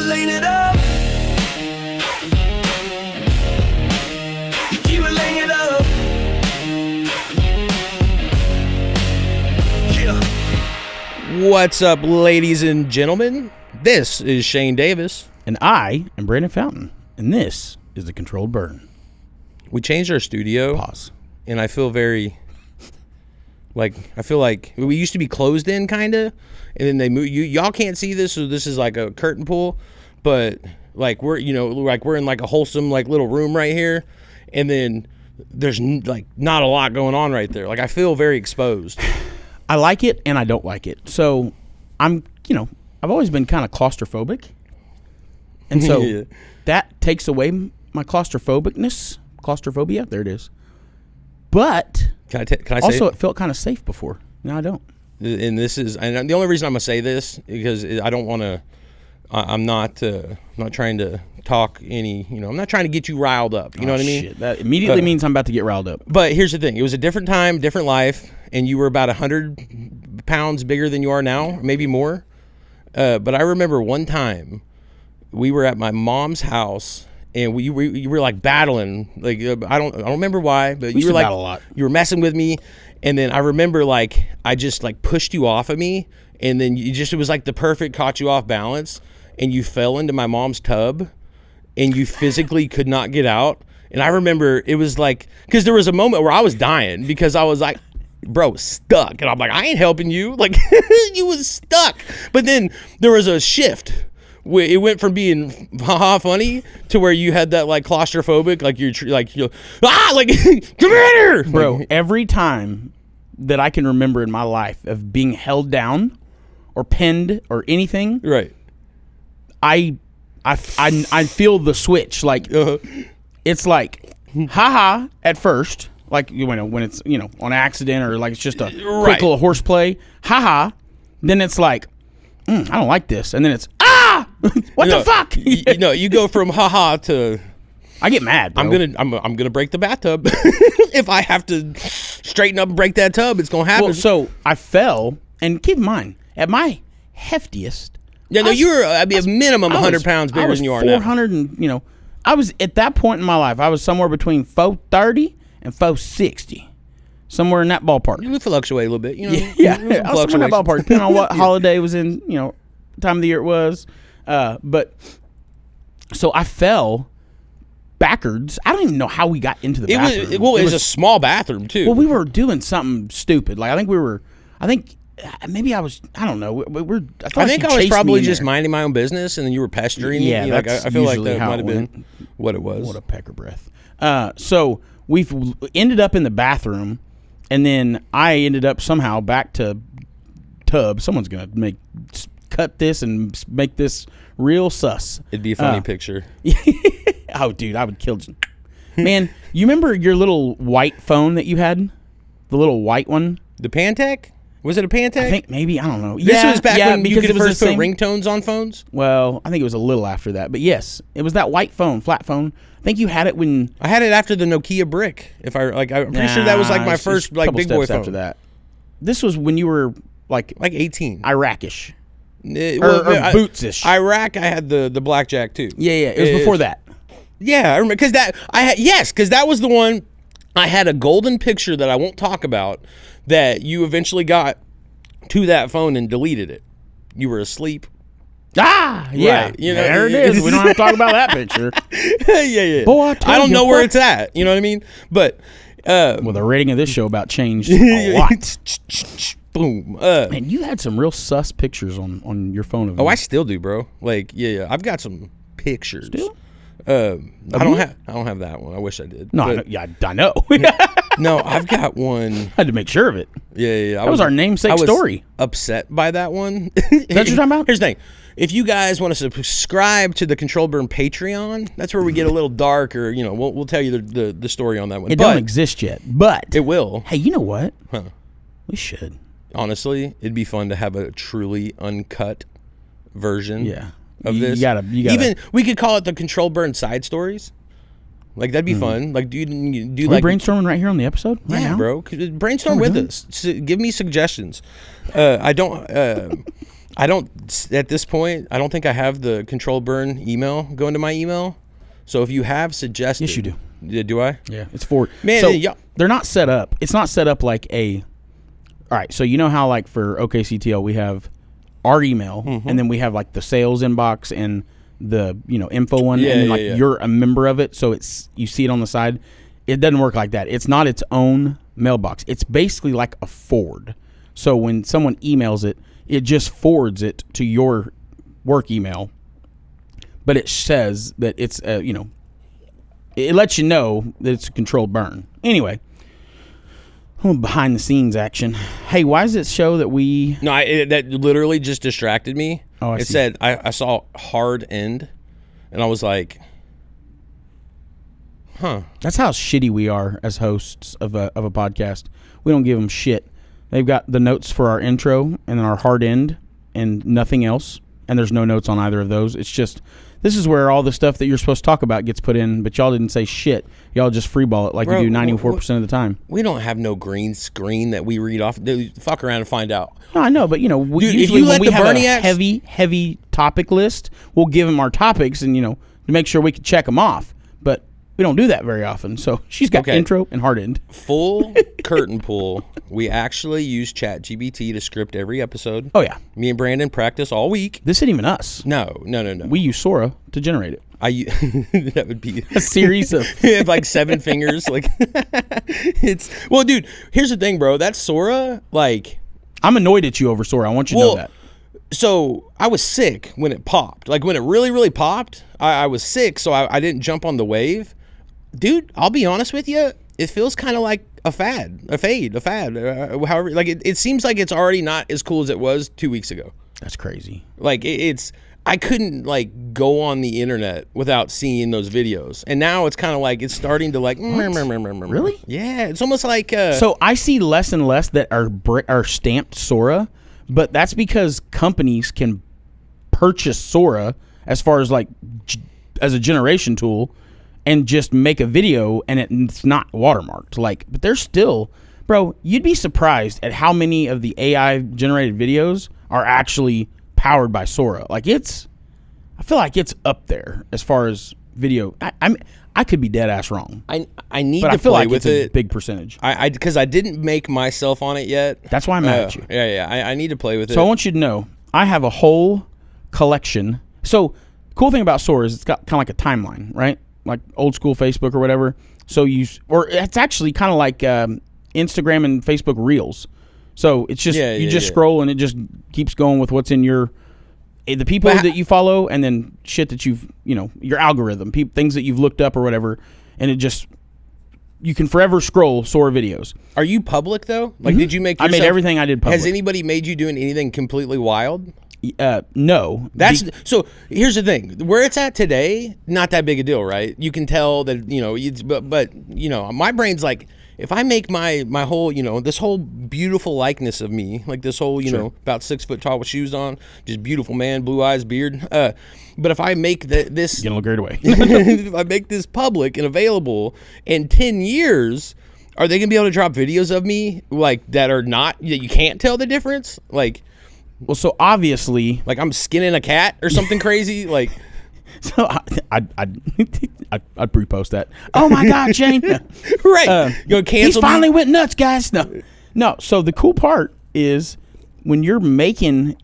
laying it up. You keep laying it up. Yeah. What's up, ladies and gentlemen? This is Shane Davis. And I am Brandon Fountain. And this is The Controlled Burn. We changed our studio. Pause. And I feel very... I feel like we used to be closed in, kind of, and then they move. Y'all can't see this, so this is like a curtain pull, but we're in like a wholesome little room right here, and then there's not a lot going on right there. I feel very exposed. I like it and I don't like it. So I've always been kind of claustrophobic, and so Yeah. that takes away my claustrophobia. There it is. But Can I say also it felt kind of safe before. No, I don't. And the only reason I'm gonna say this because I don't want to. I'm not trying to talk any. I'm not trying to get you riled up. You know what I mean? Shit. That immediately means I'm about to get riled up. But here's the thing: it was a different time, different life, and you were about 100 pounds bigger than you are now, maybe more. But I remember one time we were at my mom's house. And we were battling, I don't remember why, but you were battle a lot. You were messing with me, and then I remember I just pushed you off of me, and then it was the perfect caught you off balance, and you fell into my mom's tub, and you physically could not get out. And I remember it was because there was a moment where I was dying because I was bro, stuck, and I'm I ain't helping you, you was stuck. But then there was a shift. It went from being funny to where you had that claustrophobic, come here, bro. Every time that I can remember in my life of being held down or pinned or anything, right? I feel the switch. It's haha at first, when it's on accident or it's just a quick little horseplay, haha. Then it's I don't like this, and then it's what the fuck? You go from haha to I get mad, bro. I'm gonna break the bathtub. If I have to straighten up and break that tub, it's gonna happen. Well, so I fell, and keep in mind, at my heftiest, you were a minimum 100 pounds bigger than you are now. 400, and I was at that point in my life. I was somewhere between 430 and 460, somewhere in that ballpark. You fluctuate a little bit, Yeah, I was somewhere in that ballpark, depending on what holiday was in, time of the year it was. But so I fell backwards. I don't even know how we got into the bathroom. It was a small bathroom too. Well, we were doing something stupid. I think maybe I was. I don't know. I think I was probably just minding my own business, and then you were pestering me. Yeah, I feel like that might have been what it was. What a pecker breath. So we've ended up in the bathroom, and then I ended up somehow back to tub. Someone's gonna cut this and make this real sus. It'd be a funny picture. Oh, dude, I would kill. Man, you remember your little white phone that you had? The little white one? The Pantech? Was it a Pantech? I think maybe. I don't know. This was back when you could first put same ringtones on phones? Well, I think it was a little after that. But yes, it was that white phone, flat phone. I think you had it when... I had it after the Nokia brick. I'm pretty sure that was my first big boy phone. After that. This was when you were like 18. Iraqish. Or boots-ish. Iraq, I had the blackjack too. Yeah. It was before that. Yeah, I remember because that was the one. I had a golden picture that I won't talk about that you eventually got to that phone and deleted it. You were asleep. Yeah. Right. There it is. We don't have to talk about that picture. Yeah. Boy, I don't know where it's at. You know what I mean? But well, the rating of this show about changed a lot. Boom. And you had some real sus pictures on your phone. I still do, bro. I've got some pictures. Still? I don't have that one. I wish I did. No, I know. No, I've got one. I had to make sure of it. Yeah. That was our namesake story. Upset by that one. Is that what you're talking about? Here's the thing. If you guys want to subscribe to the Controlled Burn Patreon, that's where we get a little darker. We'll tell you the story on that one. It don't exist yet, but it will. Hey, you know what? Huh. We should. Honestly, it'd be fun to have a truly uncut version. Yeah. Of this. You gotta. Even we could call it the Controlled Burn side stories. That'd be fun. Do you do Are we brainstorming right here on the episode? Right now? Bro. Brainstorm with us. Give me suggestions. I don't. I don't, at this point, I don't think I have the controlled burn email going to my email. So if you have suggested. Yes, you do. Do I? Yeah, it's forward. Man, so yeah. They're not set up. It's not set up like a. All right, so you know how like for OKCTL we have our email, and then we have like the sales inbox and the info one, and then like you're a member of it, so it's you see it on the side. It doesn't work like that. It's not its own mailbox. It's basically like a forward. So when someone emails it, it just forwards it to your work email, but it says that it's it lets you know that it's a controlled burn. Anyway. Behind the scenes action. Hey, why does it show that we... No, that literally just distracted me. Oh, I see. said I saw hard end, and I was like, huh. That's how shitty we are as hosts of a podcast. We don't give them shit. They've got the notes for our intro and then our hard end and nothing else, and there's no notes on either of those. It's just... This is where all the stuff that you're supposed to talk about gets put in, but y'all didn't say shit. Y'all just freeball it like you do 94% of the time. We don't have no green screen that we read off. Fuck around and find out. No, I know, but usually when we have a heavy topic list, we'll give them our topics and to make sure we can check them off. But we don't do that very often. So she's got intro and hard end. Full curtain pull. We actually use ChatGPT to script every episode. Oh yeah, me and Brandon practice all week. This isn't even us. No. We use Sora to generate it. That would be a series of like 7 fingers. Like well, dude. Here's the thing, bro. That Sora, like, I'm annoyed at you over Sora. I want you to know that. So I was sick when it popped. Like when it really, really popped, I was sick, so I didn't jump on the wave. Dude, I'll be honest with you. It feels kind of like a fad. However, like it seems like it's already not as cool as it was 2 weeks ago. That's crazy. Like it's. I couldn't like go on the internet without seeing those videos, and now it's kind of like it's starting to like. Really? Yeah, it's almost like. So I see less and less that are stamped Sora, but that's because companies can purchase Sora as far as like as a generation tool, and just make a video, and it's not watermarked. Like, but there's still, bro. You'd be surprised at how many of the AI generated videos are actually powered by Sora. Like I feel like it's up there as far as video. I could be dead ass wrong. I need but to I feel play like with it's a big percentage. Because I didn't make myself on it yet. That's why I'm mad at you. Yeah. I need to play with it. So I want you to know I have a whole collection. So cool thing about Sora is it's got kind of like a timeline, right? Like old school Facebook or whatever. So it's actually kind of like Instagram and Facebook Reels. So it's just you just scroll and it just keeps going with what's in the people that you follow, and then shit that you've your algorithm, things that you've looked up or whatever, and it just you can forever scroll Sora videos. Are you public though? Like, did you make? I made everything I did public. Has anybody made you doing anything completely wild? No. So here's the thing. Where it's at today, not that big a deal, right? You can tell that but my brain's like, if I make my whole, this whole beautiful likeness of me, like this whole, about 6 foot tall with shoes on, just beautiful man, blue eyes, beard. But if I make this, you're gonna look carried away. if I make this public and available in 10 years, are they gonna be able to drop videos of me like that you can't tell the difference? Like, well, so obviously, like I'm skinning a cat or something crazy, like. So I'd pre-post that. Oh my God, Shane! Right, he finally went nuts, guys. No. So the cool part is when you're making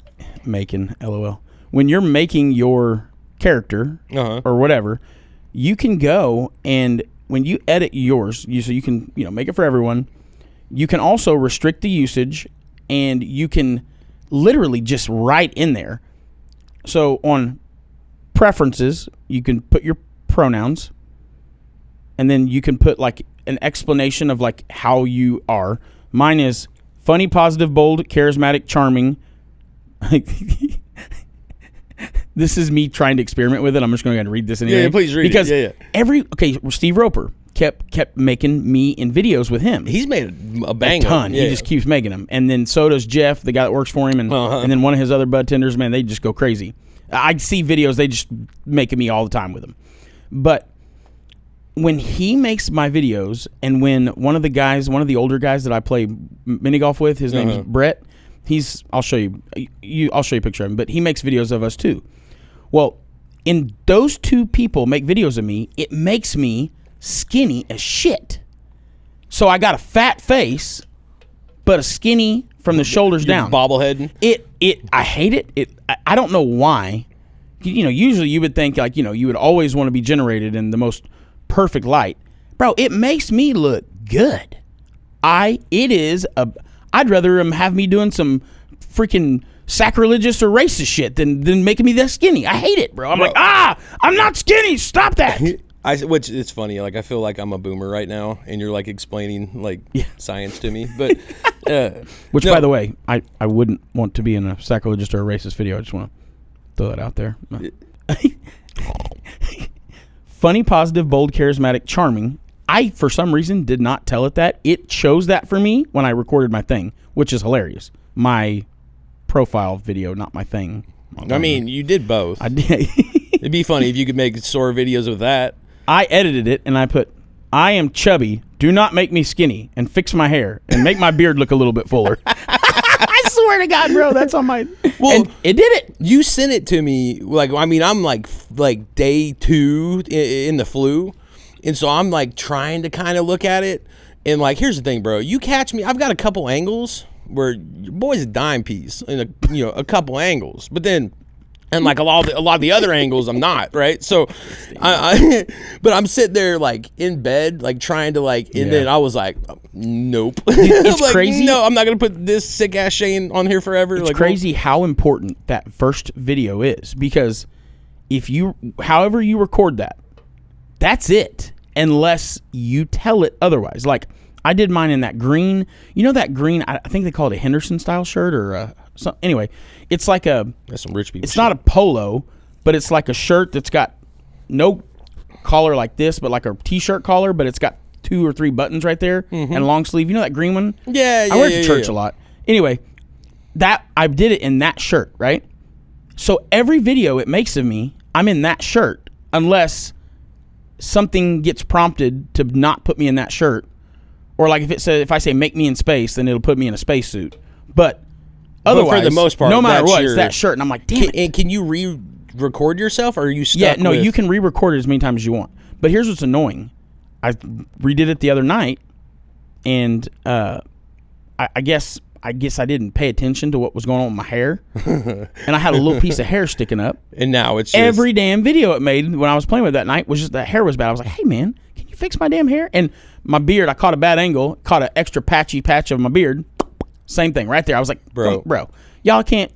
LOL. When you're making your character or whatever, you can go and when you edit yours, so you can make it for everyone. You can also restrict the usage, and you can literally just write in there. So on preferences, you can put your pronouns, and then you can put like an explanation of like how you are. Mine is funny, positive, bold, charismatic, charming. This is me trying to experiment with it. I'm just going to read this anyway. Yeah, please read it. Because Steve Roper kept making me in videos with him. He's made a bang a ton. Yeah. He just keeps making them. And then so does Jeff, the guy that works for him, and then one of his other bud tenders. Man, they just go crazy. I see videos, they just making me all the time with them. But when he makes my videos, and when one of the older guys that I play mini golf with, his name's Brett, I'll show you I'll show you a picture of him, but he makes videos of us too. Well, in those two people make videos of me, it makes me skinny as shit. So I got a fat face, but a skinny from the shoulders down. Bobblehead. I hate it. I don't know why. Usually you would think like, you would always want to be generated in the most perfect light. Bro, it makes me look good. I'd rather him have me doing some freaking sacrilegious or racist shit than making me that skinny. I hate it, bro. I'm like, I'm not skinny. Stop that. Which it's funny. Like I feel like I'm a boomer right now, and you're like explaining like science to me. But which, by the way, I wouldn't want to be in a sacrilegious or a racist video. I just want to throw that out there. Funny, positive, bold, charismatic, charming. I, for some reason, did not tell it that. It chose that for me when I recorded my thing, which is hilarious. My profile video, not my thing. I mean, you did both. I did. It'd be funny if you could make sore videos with that. I edited it, and I put, I am chubby. Do not make me skinny, and fix my hair, and make my beard look a little bit fuller. I swear to God, bro, that's on my... Well, and it did it. You sent it to me, I'm like day 2 in the flu, and so I'm like trying to kind of look at it, and like, here's the thing, bro. You catch me, I've got a couple angles where your boy's a dime piece in a couple angles, but then... And like a lot of the other angles, I'm not, right. So, but I'm sitting there like in bed, like trying to and then I was like, nope. It's like, crazy. No, I'm not gonna put this sick ass Shane on here forever. It's crazy how important that first video is, because however you record that, that's it, unless you tell it otherwise. Like I did mine in that green. That green. I think they call it a Henderson style shirt or anyway. It's like that's some rich people. It's not a polo, but it's like a shirt that's got no collar like this, but like a t-shirt collar, but it's got 2 or 3 buttons right there and a long sleeve. You know that green one? Yeah. I wear it to church a lot. Anyway, that I did it in that shirt, right? So every video it makes of me, I'm in that shirt, unless something gets prompted to not put me in that shirt, or like if I say make me in space, then it'll put me in a spacesuit. But otherwise, for the most part, no matter what, it's that shirt, and I'm like, damn it. And can you re-record yourself, or are you stuck? Yeah, no, you can re-record it as many times as you want. But here's what's annoying: I redid it the other night, and I guess I didn't pay attention to what was going on with my hair, and I had a little piece of hair sticking up. And now it's just... every damn video it made when I was playing with it that night was just that hair was bad. I was like, hey man, can you fix my damn hair? And my beard, I caught a bad angle, caught an extra patchy patch of my beard. Same thing right there. I was like, bro, y'all can't,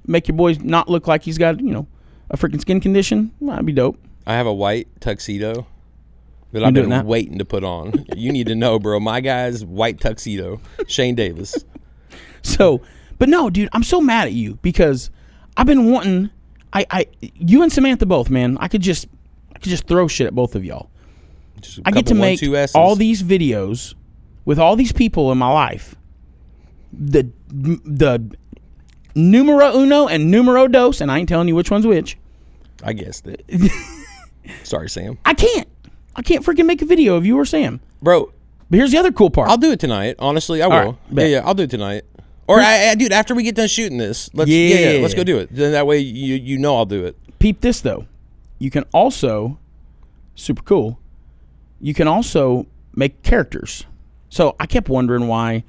make your boy not look like he's got, a freaking skin condition. That'd be dope. I have a white tuxedo that I've been waiting to put on. You need to know, bro. My guy's white tuxedo, Shane Davis. So, but no, dude, I'm so mad at you because I've been wanting, you and Samantha both, man. I could just throw shit at both of y'all. I get to make all these videos with all these people in my life. The numero uno and numero dos, and I ain't telling you which one's which. I guessed it. Sorry, Sam. I can't freaking make a video of you or Sam, bro. But here's the other cool part. I'll do it tonight. Honestly, I will. Right, yeah, I'll do it tonight. Or dude, after we get done shooting this, let's go do it. Then that way you know I'll do it. Peep this though. You can also, super cool. You can also make characters. So I kept wondering why.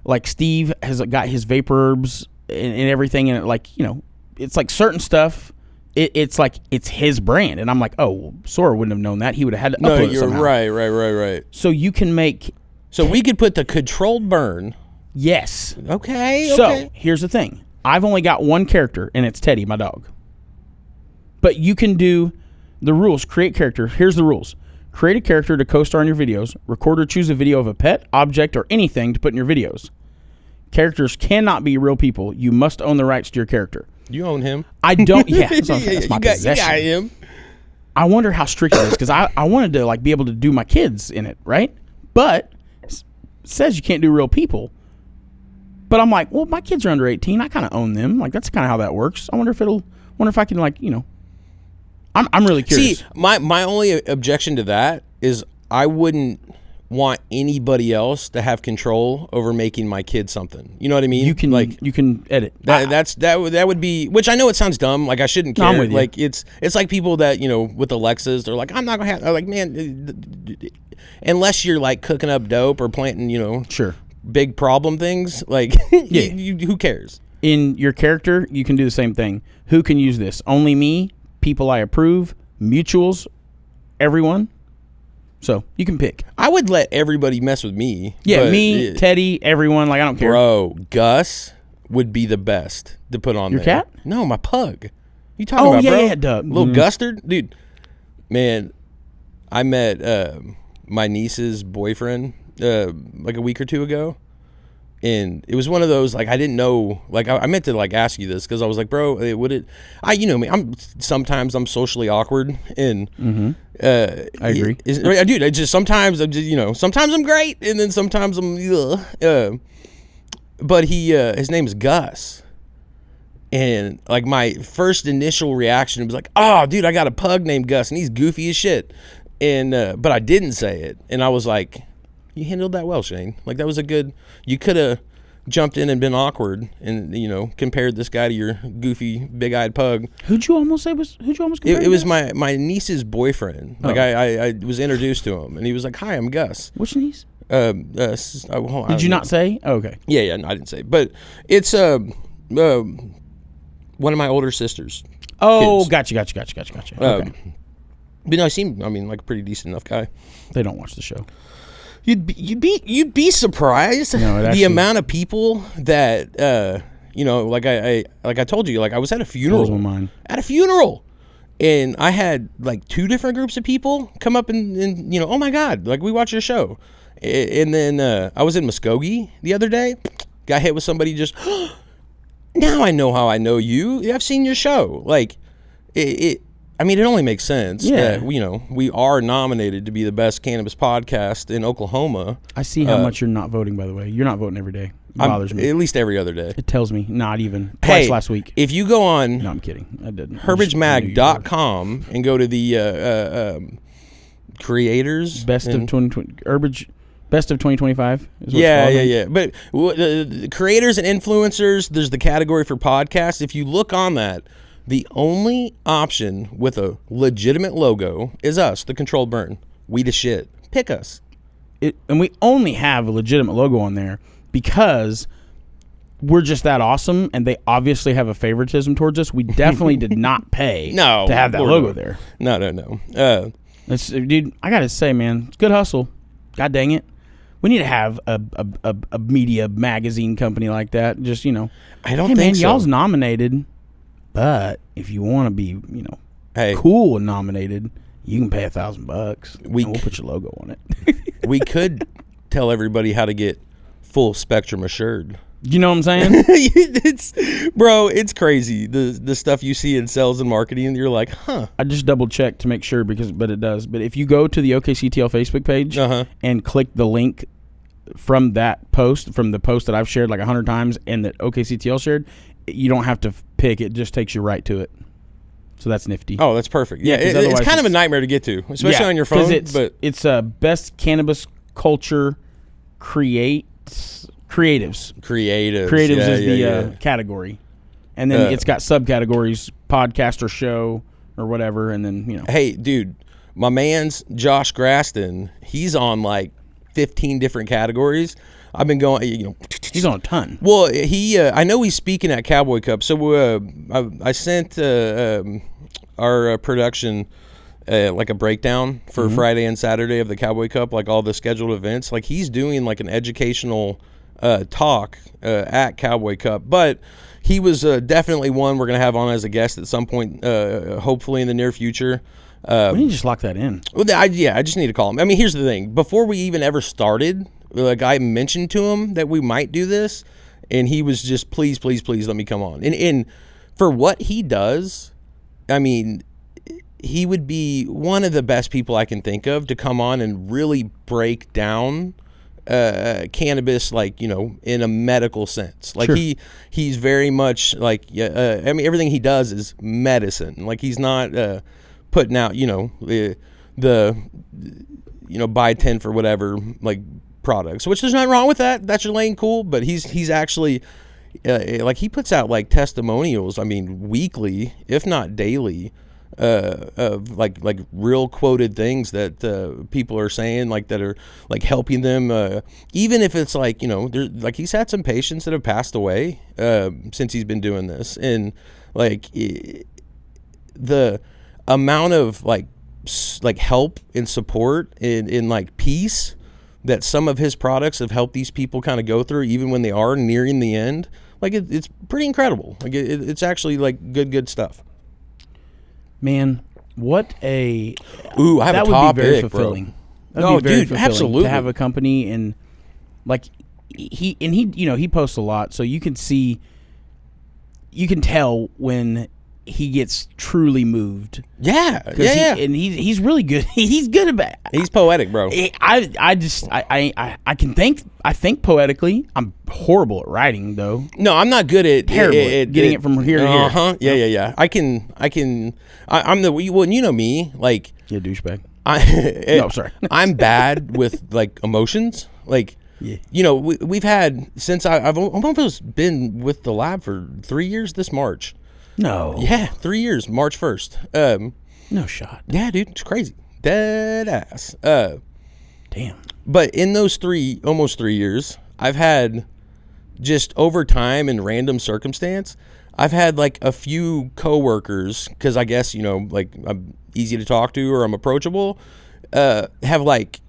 Like Steve has got his vapor herbs and everything, and it's like certain stuff. It's like it's his brand, and I'm like, oh, well, Sora wouldn't have known that. He would have had to upload it somehow. Right. So you can make. So we could put the controlled burn. Yes. Okay. So here's the thing. I've only got one character, and it's Teddy, my dog. But you can do the rules. Create character. Here's the rules. Create a character to co-star in your videos. Record or choose a video of a pet, object, or anything to put in your videos. Characters cannot be real people. You must own the rights to your character. You own him. I don't. Yeah, that's my possession. You got him. I wonder how strict it is, because I wanted to be able to do my kids in it, right? But it says you can't do real people. But I'm like, well, my kids are under 18. I kind of own them. Like, that's kind of how that works. I wonder if I can I'm really curious. See, my only objection to that is I wouldn't want anybody else to have control over making my kid something. You know what I mean? You can edit. That would be, which I know it sounds dumb. Like I shouldn't care. No, I'm with you. Like it's like people that, you know, with Alexas, they're like, I'm not gonna have. I'm like, man, unless you're like cooking up dope or planting, you know, Sure. big problem things. Like, who cares? In your character, you can do the same thing. Who can use this? Only me, people I approve, mutuals, everyone. So you can pick. I would let everybody mess with me. Yeah, me, Teddy, everyone. Like I don't care. Bro, Gus would be the best to put on Your there. cat? No, my pug. You talking about, bro? Yeah, Doug. Little Gustard? Dude, man, I met my niece's boyfriend like a week or two ago. And it was one of those, like, I didn't know, like, I meant to, like, ask you this because I was like, bro, you know me, sometimes I'm socially awkward, and I agree. Dude, I just, sometimes I'm just, you know, sometimes I'm great, and then sometimes I'm, but his name is Gus, and, like, my first initial reaction was like, oh, dude, I got a pug named Gus, and he's goofy as shit, and, but I didn't say it, and I was like, you handled that well, Shane. Like, that was a good, you could have jumped in and been awkward and, you know, compared this guy to your goofy, big-eyed pug. Who'd you almost compare? It was my niece's boyfriend. Like, I was introduced to him, and he was like, hi, I'm Gus. Which niece? Did you not say? Oh, okay. Yeah, no, I didn't say. But it's one of my older sisters. Oh, kids. Gotcha. Okay. But no, he seemed, I mean, like a pretty decent enough guy. They don't watch the show. You'd be surprised the amount of people that you know, like I told you, like I was at a funeral. Blows my mind. At a funeral, and I had like 2 different groups of people come up and you know, oh my God, like we watch your show, and then I was in Muskogee the other day, got hit with somebody just. Now I know how I know you. I've seen your show. Like it I mean, it only makes sense that, you know, we are nominated to be the best cannabis podcast in Oklahoma. I see how much you're not voting, by the way. You're not voting every day. It bothers me. At least every other day. It tells me not even. Twice last week. If you go on No, I'm kidding. I didn't. herbagemag.com and go to the creators. Best of 2025 is what Yeah. But the creators and influencers, there's the category for podcasts. If you look on that, the only option with a legitimate logo is us, the Controlled Burn. We the shit. Pick us. And we only have a legitimate logo on there because we're just that awesome, and they obviously have a favoritism towards us. We definitely did not pay to have that logo there. No. Dude, I got to say, man, it's good hustle. God dang it. We need to have a media magazine company like that. Just, you know. I don't think so. Y'all's nominated. But if you want to be, you know, cool and nominated, you can pay $1,000. We'll put your logo on it. We could tell everybody how to get full spectrum assured. You know what I'm saying? It's crazy. The stuff you see in sales and marketing, and you're like, huh. I just double checked to make sure but it does. But if you go to the OKCTL Facebook page and click the link from that post, from the post that I've shared like 100 times and that OKCTL shared, you don't have to pick it, just takes you right to it. So that's nifty. Oh, that's perfect. Yeah, it's kind of a nightmare to get to, especially on your phone. It's best cannabis culture creatives. Creatives is the category. And then it's got subcategories, podcast or show or whatever, and then, you know. Hey, dude, my man's Josh Graston, he's on like 15 different categories. I've been going, you know. He's on a ton. Well, I know he's speaking at Cowboy Cup. So I sent our production like a breakdown for Friday and Saturday of the Cowboy Cup, like all the scheduled events. Like he's doing like an educational talk at Cowboy Cup. But he was definitely one we're going to have on as a guest at some point, hopefully in the near future. We need to just lock that in. Well, I just need to call him. I mean, here's the thing. Before we even ever started, like I mentioned to him that we might do this, and he was just, please let me come on. And for what he does, I mean, he would be one of the best people I can think of to come on and really break down cannabis, like, you know, in a medical sense. Like he's very much like, I mean, everything he does is medicine. Like he's not putting out, you know, buy 10 for whatever, like, products, which there's nothing wrong with that. That's your lane, cool. But he's actually, like, he puts out, like, testimonials, I mean, weekly, if not daily, of like real quoted things that people are saying, like, that are, like, helping them, even if it's like, like, he's had some patients that have passed away since he's been doing this, and like the amount of like help and support in like peace that some of his products have helped these people kind of go through, even when they are nearing the end, like, it's pretty incredible. Like, it's actually, like, good stuff. Man, what a I have that a topic, would be very fulfilling. bro. That would be very Dude, fulfilling absolutely. to have a company, and like he posts a lot, so you can tell when he gets truly moved. Yeah. And he's really good. He's good about it. He's poetic, bro. I think poetically. I'm horrible at writing, though. No, I'm not good at Terrible at getting it from here to here. Uh-huh. Yeah. I'm the, well, you know me, like, You douchebag. No, sorry. I'm bad with, like, emotions. Like, Yeah. We've had, since I've almost been with the lab for 3 years this March. No. Yeah, 3 years, March 1st. No shot. Yeah, dude, it's crazy. Dead ass. Damn. But in those almost 3 years, I've had, just over time and random circumstance, I've had, like, a few coworkers, because I guess, like, I'm easy to talk to or I'm approachable, have, like,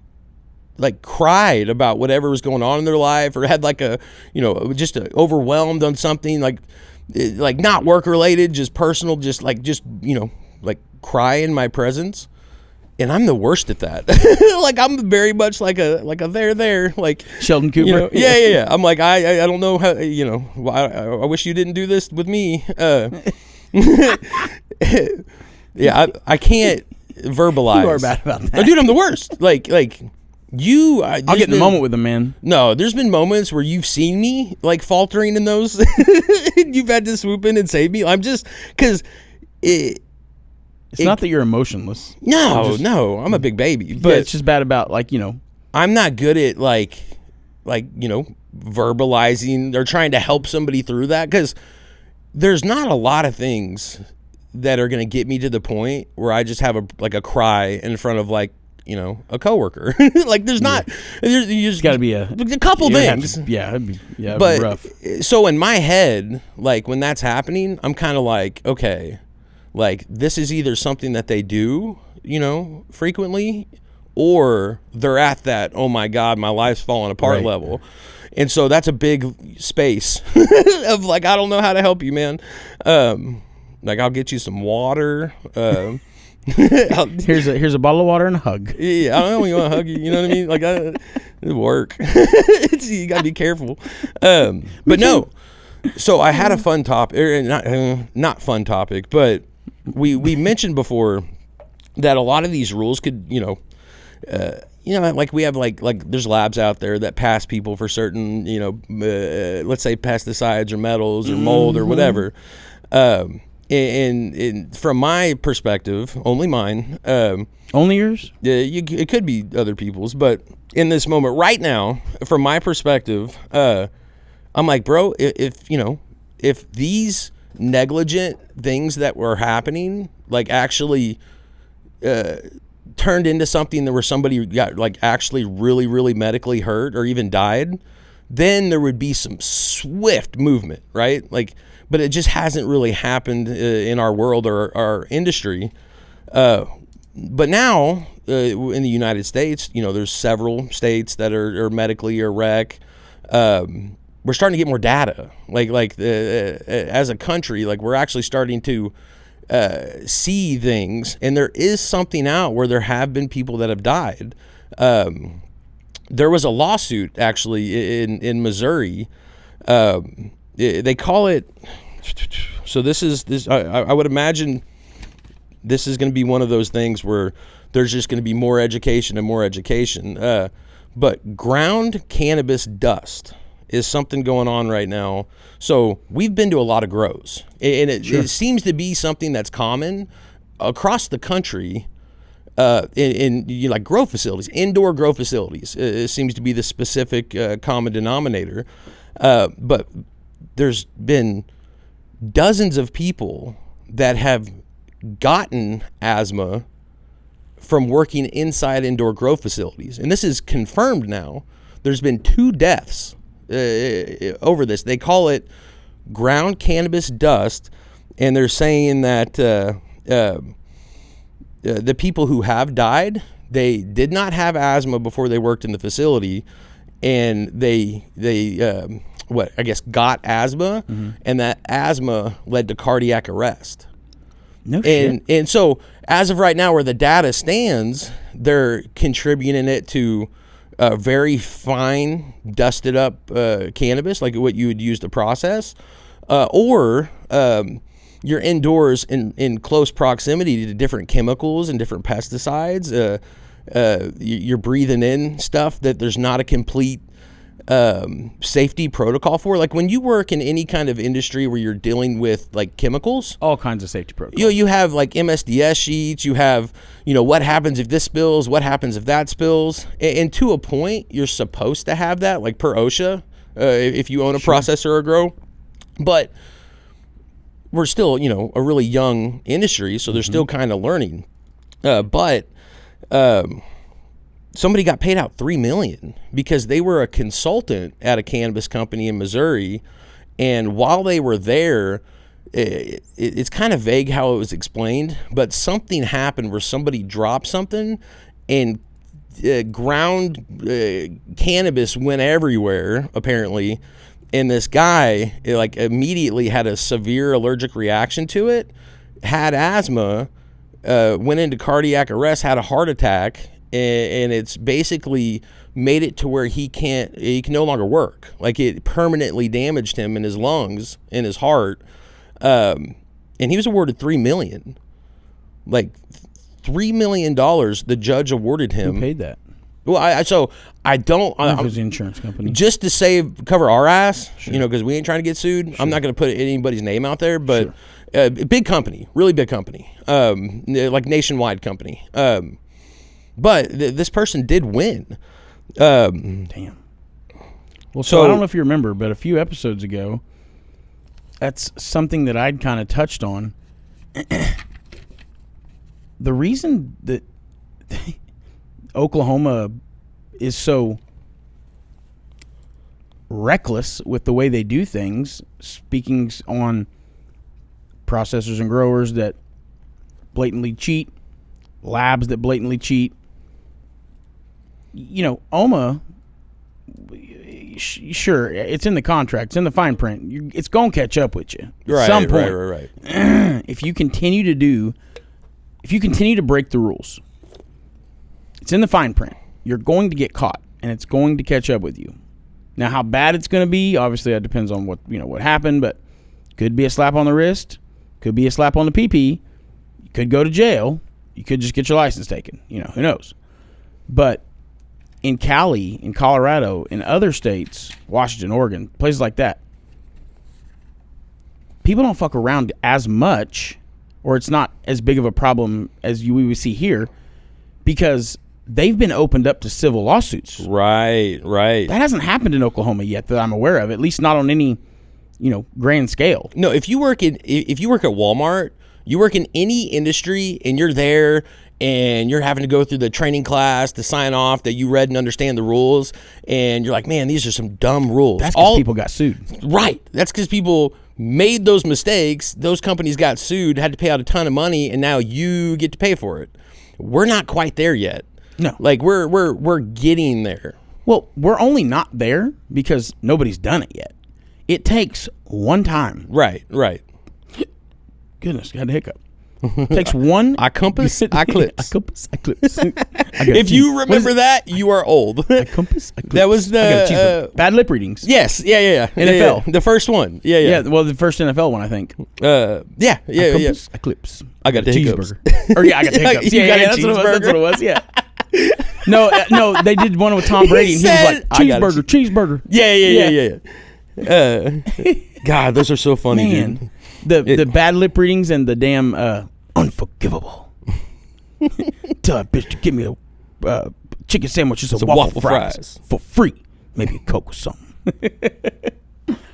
cried about whatever was going on in their life, or had, like, just overwhelmed on something, like not work related, just personal, just cry in my presence. And I'm the worst at that. Like, I'm very much like a there, like Sheldon Cooper. Yeah. I'm like, I don't know how, I wish you didn't do this with me. Yeah, I can't verbalize. You are bad about that. Oh, dude, I'm the worst. Like you. I'll get in the moment with them, man. No, there's been moments where you've seen me, like, faltering in those. You've had to swoop in and save me. I'm just, because it's not that you're emotionless. No, I'm a big baby. But it's just bad about, like, I'm not good at, like verbalizing or trying to help somebody through that, because there's not a lot of things that are going to get me to the point where I just have a cry in front of, like, a coworker. Like, there's not. You just got to be a couple things. It'd be but rough. So in my head, like, when that's happening, I'm kind of like, okay, like, this is either something that they do, frequently, or they're at that, oh my God, my life's falling apart level. And so that's a big space of, like, I don't know how to help you, man. Like, I'll get you some water. Here's a bottle of water and a hug. Yeah, I don't know, you want to hug you know what I mean? Like, it'd work. You gotta be careful. But no. So I had a fun topic, not fun topic, but we mentioned before that a lot of these rules could, like, we have like there's labs out there that pass people for certain, let's say pesticides or metals or mold or whatever. And from my perspective, only mine. Only yours? It could be other people's, but in this moment right now, from my perspective, I'm like, bro, if these negligent things that were happening, like, actually turned into something that where somebody got, like, actually really, really medically hurt or even died, then there would be some swift movement, right? Like, but it just hasn't really happened in our world or our industry. But now in the United States, there's several states that are medically or rec. We're starting to get more data. Like as a country, like, we're actually starting to see things, and there is something out where there have been people that have died. There was a lawsuit actually in Missouri. They call it, so this I would imagine this is going to be one of those things where there's just going to be more education and more education. But ground cannabis dust is something going on right now. So we've been to a lot of grows, and it seems to be something that's common across the country. in like grow facilities, indoor grow facilities. It seems to be the specific common denominator. But there's been dozens of people that have gotten asthma from working inside indoor grow facilities. And this is confirmed now. There's been 2 deaths over this. They call it ground cannabis dust, and they're saying that the people who have died, they did not have asthma before they worked in the facility, and they got asthma, and that asthma led to cardiac arrest. No shit. And so as of right now, where the data stands, they're contributing it to very fine, dusted up cannabis, like what you would use to process, or you're indoors in close proximity to different chemicals and different pesticides. You're breathing in stuff that there's not a complete safety protocol for. Like when you work in any kind of industry where you're dealing with like chemicals, all kinds of safety protocols. You have like MSDS sheets, you have, what happens if this spills, what happens if that spills. And to a point, you're supposed to have that, like per OSHA, if you own a processor or a grow. But we're still, a really young industry, so they're still kind of learning. But somebody got paid out $3 million because they were a consultant at a cannabis company in Missouri, and while they were there, it's kind of vague how it was explained, but something happened where somebody dropped something, and ground cannabis went everywhere apparently, and this guy like immediately had a severe allergic reaction to it, had asthma, went into cardiac arrest, had a heart attack. And it's basically made it to where he can no longer work. Like it permanently damaged him in his lungs, in his heart. And he was awarded $3 million. Like $3 million the judge awarded him. Who paid that? Well, I don't. It was the insurance company. Just to cover our ass, because we ain't trying to get sued. Sure. I'm not going to put anybody's name out there, but big company, really big company, like nationwide company. But this person did win. Damn. Well, so I don't know if you remember, but a few episodes ago, that's something that I'd kind of touched on. The reason that Oklahoma is so reckless with the way they do things, speaking on processors and growers that blatantly cheat, labs that blatantly cheat. OMA, sure, it's in the contract, it's in the fine print. It's going to catch up with you at some point. Right. If you continue to break the rules, it's in the fine print. You're going to get caught, and it's going to catch up with you. Now, how bad it's going to be, obviously, that depends on what happened, but could be a slap on the wrist, could be a slap on the pee-pee, you could go to jail, you could just get your license taken. Who knows? But in Cali, in Colorado, in other states, Washington, Oregon, places like that, people don't fuck around as much, or it's not as big of a problem as we would see here, because they've been opened up to civil lawsuits. Right. That hasn't happened in Oklahoma yet that I'm aware of, at least not on any, grand scale. No, if you work at Walmart, you work in any industry, and you're there, and you're having to go through the training class to sign off that you read and understand the rules, and you're like, man, these are some dumb rules. That's because people got sued. Right. That's because people made those mistakes. Those companies got sued, had to pay out a ton of money, and now you get to pay for it. We're not quite there yet. No. Like we're getting there. Well, we're only not there because nobody's done it yet. It takes one time. Right. Goodness, got a hiccup. It takes one. I compass, I clips. I clips. If you remember that, you are old. I compass, I clips. That was the bad lip readings. Yes, yeah. NFL, the first one. Yeah. Well, the first NFL one, I think. Yeah. I clips. I got the hiccups. Or I got the hiccups. You got a that's what it was. Yeah. No, they did one with Tom Brady, and he was like, cheeseburger. Yeah. God, those are so funny, man. dude. The bad lip readings and the damn unforgivable. Tell that bitch to give me a chicken sandwich and some waffle fries for free. Maybe a Coke or something.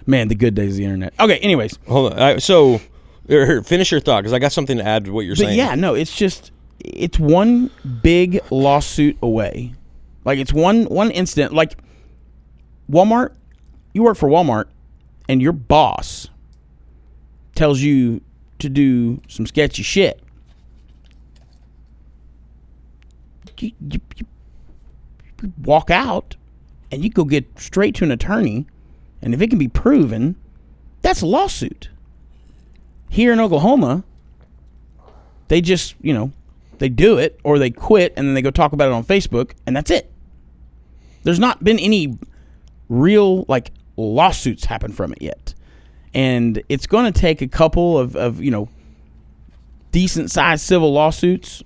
Man, the good days of the internet. Okay, anyways. Hold on. Finish your thought, because I got something to add to what you're saying. Yeah, no, it's one big lawsuit away. Like, it's one incident. Like, Walmart, you work for Walmart, and your boss tells you to do some sketchy shit. You walk out, and you go get straight to an attorney, and if it can be proven, that's a lawsuit. Here in Oklahoma, they just, they do it, or they quit, and then they go talk about it on Facebook, and that's it. There's not been any real, lawsuits happen from it yet. And it's going to take a couple of decent-sized civil lawsuits.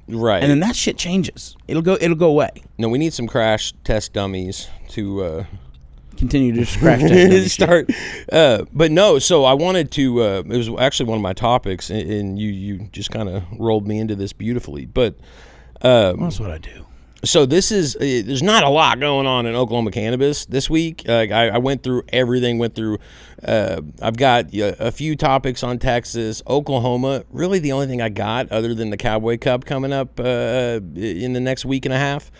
Right. And then that shit changes. It'll go away. No, we need some crash test dummies to continue to crash test start. But no, so I wanted to. It was actually one of my topics, and you just kind of rolled me into this beautifully. But that's what I do. So this is. There's not a lot going on in Oklahoma cannabis this week. I went through everything. I've got a few topics on Texas, Oklahoma. Really, the only thing I got, other than the Cowboy Cup coming up in the next week and a half.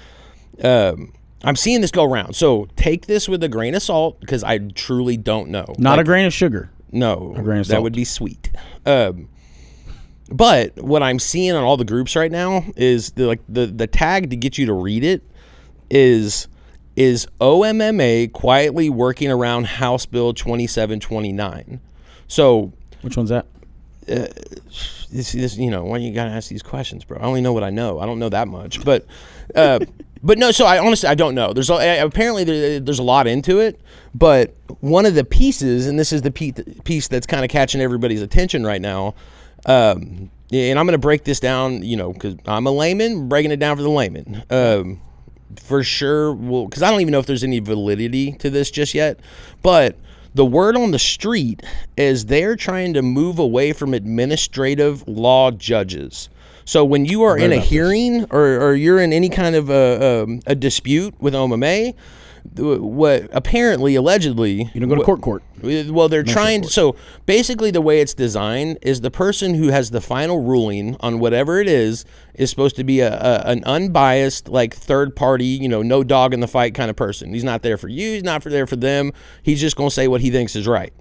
I'm seeing this go around. So take this with a grain of salt, because I truly don't know. Not a grain of sugar. No, a grain of salt. That would be sweet. But what I'm seeing on all the groups right now is the tag to get you to read it is OMMA quietly working around House Bill 2729. So which one's that? This why you gotta ask these questions, bro? I only know what I know. I don't know that much, but no. So I honestly don't know. There's apparently there's a lot into it, but one of the pieces, and this is the piece that's kind of catching everybody's attention right now. And I'm going to break this down, because I'm a layman, breaking it down for the layman. For sure, because I don't even know if there's any validity to this just yet. But the word on the street is they're trying to move away from administrative law judges. So when you are in a hearing or you're in any kind of a dispute with OMMA, what apparently, allegedly, you don't go to court. Well, they're trying. So basically, the way it's designed is the person who has the final ruling on whatever it is supposed to be an unbiased, third party, no dog in the fight kind of person. He's not there for you. He's not there for them. He's just going to say what he thinks is right.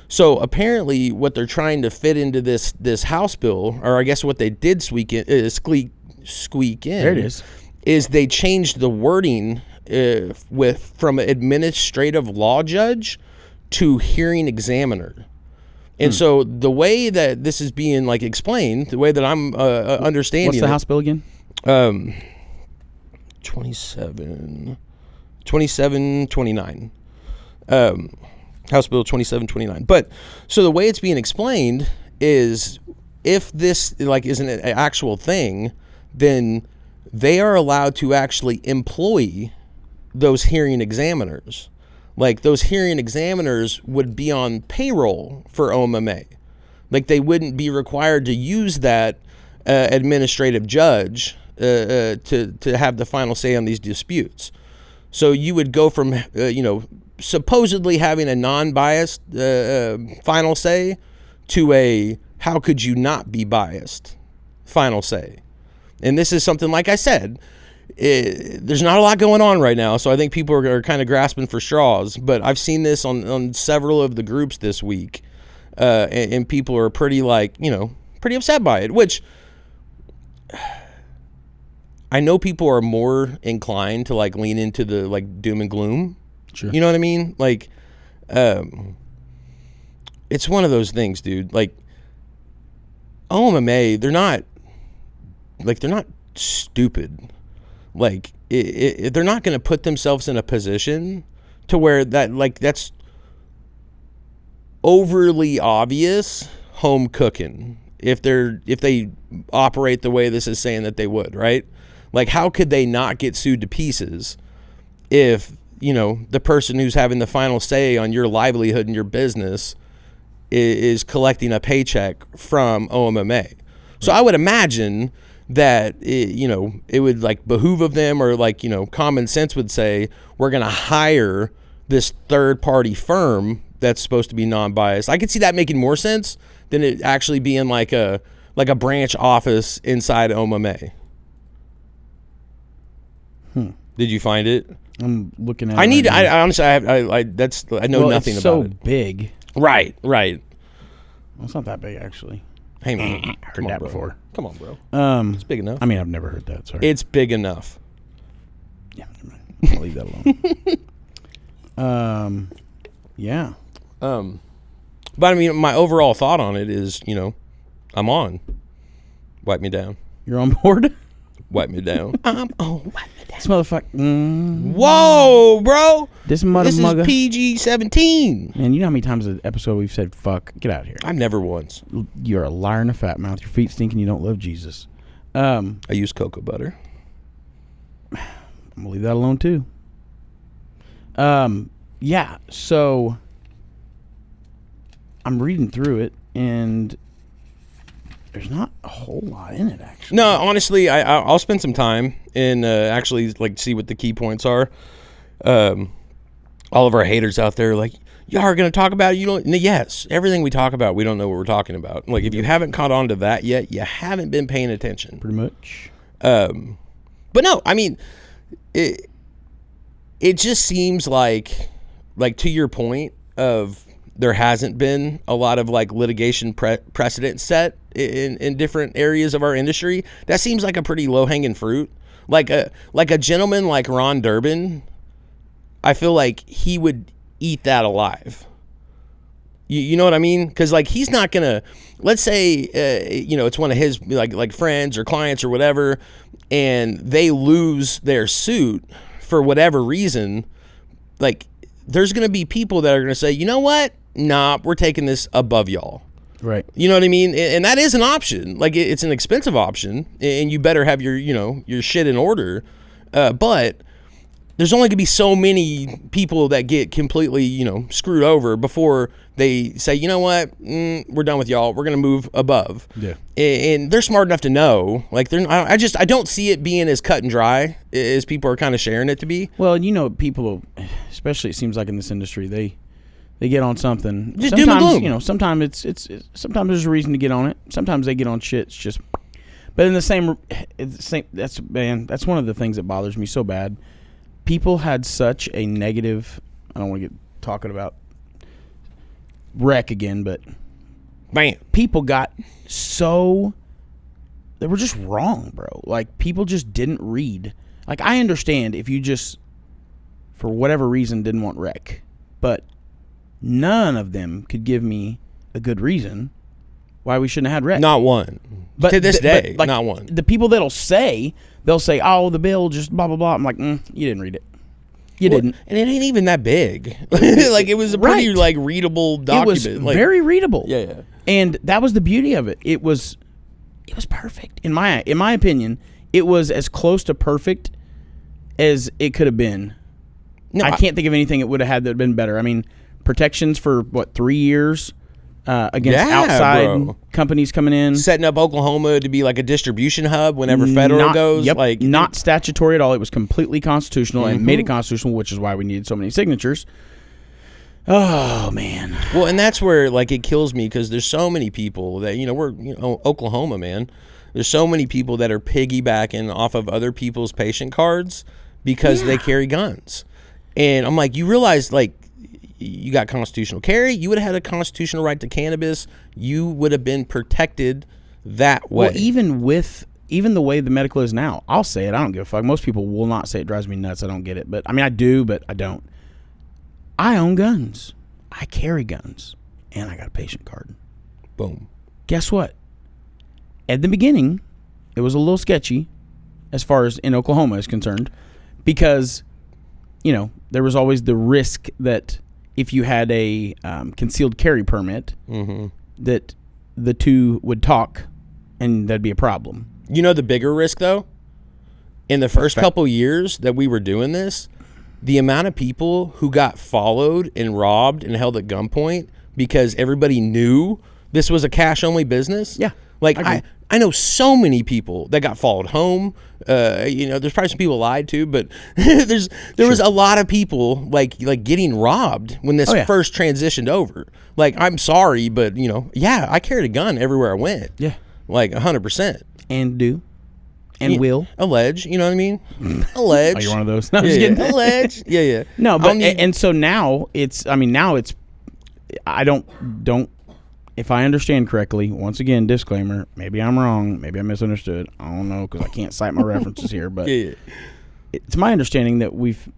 So apparently, what they're trying to fit into this House bill, or I guess what they did squeak in. There it is they changed the wording. From administrative law judge to hearing examiner. And so the way that this is being explained, the way that I'm understanding What's the House bill again? 2729. House Bill 2729. But so the way it's being explained is if this isn't an actual thing, then they are allowed to actually employ those hearing examiners. Those hearing examiners would be on payroll for OMMA. They wouldn't be required to use that administrative judge to have the final say on these disputes. So you would go from supposedly having a non-biased final say to a how could you not be biased final say. And this is something, like I said, there's not a lot going on right now, so I think people are kind of grasping for straws. But I've seen this on several of the groups this week, and people are pretty pretty upset by it. Which I know people are more inclined to lean into the doom and gloom. Sure. You know what I mean? It's one of those things, dude. OMMA, they're not stupid. They're not going to put themselves in a position to where that's overly obvious home cooking if they operate the way this is saying that they would, right? How could they not get sued to pieces if the person who's having the final say on your livelihood and your business is collecting a paycheck from OMMA? So I would imagine that it would like behoove of them, or like common sense would say we're gonna hire this third party firm that's supposed to be non-biased. I could see that making more sense than it actually being like a branch office inside OMA. Did you find it? I'm looking at. I honestly, I know nothing it's about so it. big. Right. Well, it's not that big actually. Hey man, Heard that before. Come on, bro. It's big enough. I mean, I've never heard that. Sorry. It's big enough. Yeah, never mind. I'll leave that alone. Yeah. But I mean, my overall thought on it is, I'm on. Wipe me down. You're on board? Wipe me down. I'm on. Wipe me down. This motherfucker. Whoa, bro. This is motherfucker. PG-17. Man, you know how many times an episode we've said, fuck, get out of here. I've never once. You're a liar and a fat mouth. Your feet stink and you don't love Jesus. I use cocoa butter. I'm going to leave that alone, too. Yeah, so I'm reading through it, and there's not a whole lot in it, actually. No, honestly, I'll spend some time and actually like see what the key points are. All of our haters out there, like, y'all are going to talk about it. You don't. Yes, everything we talk about, we don't know what we're talking about. Like, if you haven't caught on to that yet, you haven't been paying attention. Pretty much. But no, I mean, it just seems like to your point of there hasn't been a lot of like litigation precedent set in different areas of our industry. That seems like a pretty low hanging fruit. Like a gentleman like Ron Durbin, I feel like he would eat that alive. You know what I mean? Because like he's not gonna. Let's say it's one of his like friends or clients or whatever, and they lose their suit for whatever reason. Like there's gonna be people that are gonna say, you know what? Nah, we're taking this above y'all. Right. You know what I mean? And that is an option. Like it's an expensive option, and you better have your shit in order. But there's only gonna be so many people that get completely screwed over before they say, you know what, we're done with y'all. We're gonna move above. Yeah. And they're smart enough to know. Like I don't see it being as cut and dry as people are kind of sharing it to be. Well, people, especially it seems like in this industry, they get on something. Just doom and gloom. Sometimes it's sometimes there's a reason to get on it. Sometimes they get on shit. It's just, but in the same. That's one of the things that bothers me so bad. People had such a negative. I don't want to get talking about rec again, but man, people got so they were just wrong, bro. Like people just didn't read. Like I understand if you just for whatever reason didn't want rec, but none of them could give me a good reason why we shouldn't have had rec. Not one. But to this day, like, not one. The people they'll say, oh, the bill just blah, blah, blah. I'm like, you didn't read it. You didn't. And it ain't even that big. Like, it was a pretty, like, readable document. It was very readable. Yeah. And that was the beauty of it. It was perfect. In my opinion, it was as close to perfect as it could have been. No, I can't think of anything it would have had that had been better. I mean, protections for, 3 years against outside companies coming in. Setting up Oklahoma to be like a distribution hub whenever federal goes. Yep, like not statutory at all. It was completely constitutional and made it constitutional, which is why we needed so many signatures. Oh, man. Well, and that's where, like, it kills me because there's so many people that, we're, Oklahoma, man. There's so many people that are piggybacking off of other people's patient cards because they carry guns. And I'm like, you realize, like, you got constitutional carry. You would have had a constitutional right to cannabis. You would have been protected that way. Well, even the way the medical is now, I'll say it. I don't give a fuck. Most people will not say it. Drives me nuts. I don't get it. But I mean, I do, but I don't. I own guns. I carry guns, and I got a patient card. Boom. Guess what? At the beginning, it was a little sketchy, as far as in Oklahoma is concerned, because there was always the risk that if you had a concealed carry permit, that the two would talk and that'd be a problem. The bigger risk, though? In the first couple years that we were doing this, the amount of people who got followed and robbed and held at gunpoint because everybody knew this was a cash only business. Yeah, like I I know so many people that got followed home. There's probably some people lied to, but there was a lot of people like getting robbed when this first transitioned over. Like, I'm sorry, but I carried a gun everywhere I went. Yeah, like 100%. And will allege, you know what I mean? Allege. Oh, you're one of those. No, I'm just kidding. Allege. Yeah. No, but and so now it's. I mean, now it's. I don't. If I understand correctly, once again, disclaimer. Maybe I'm wrong. Maybe I misunderstood. I don't know because I can't cite my references here. But it's my understanding that we've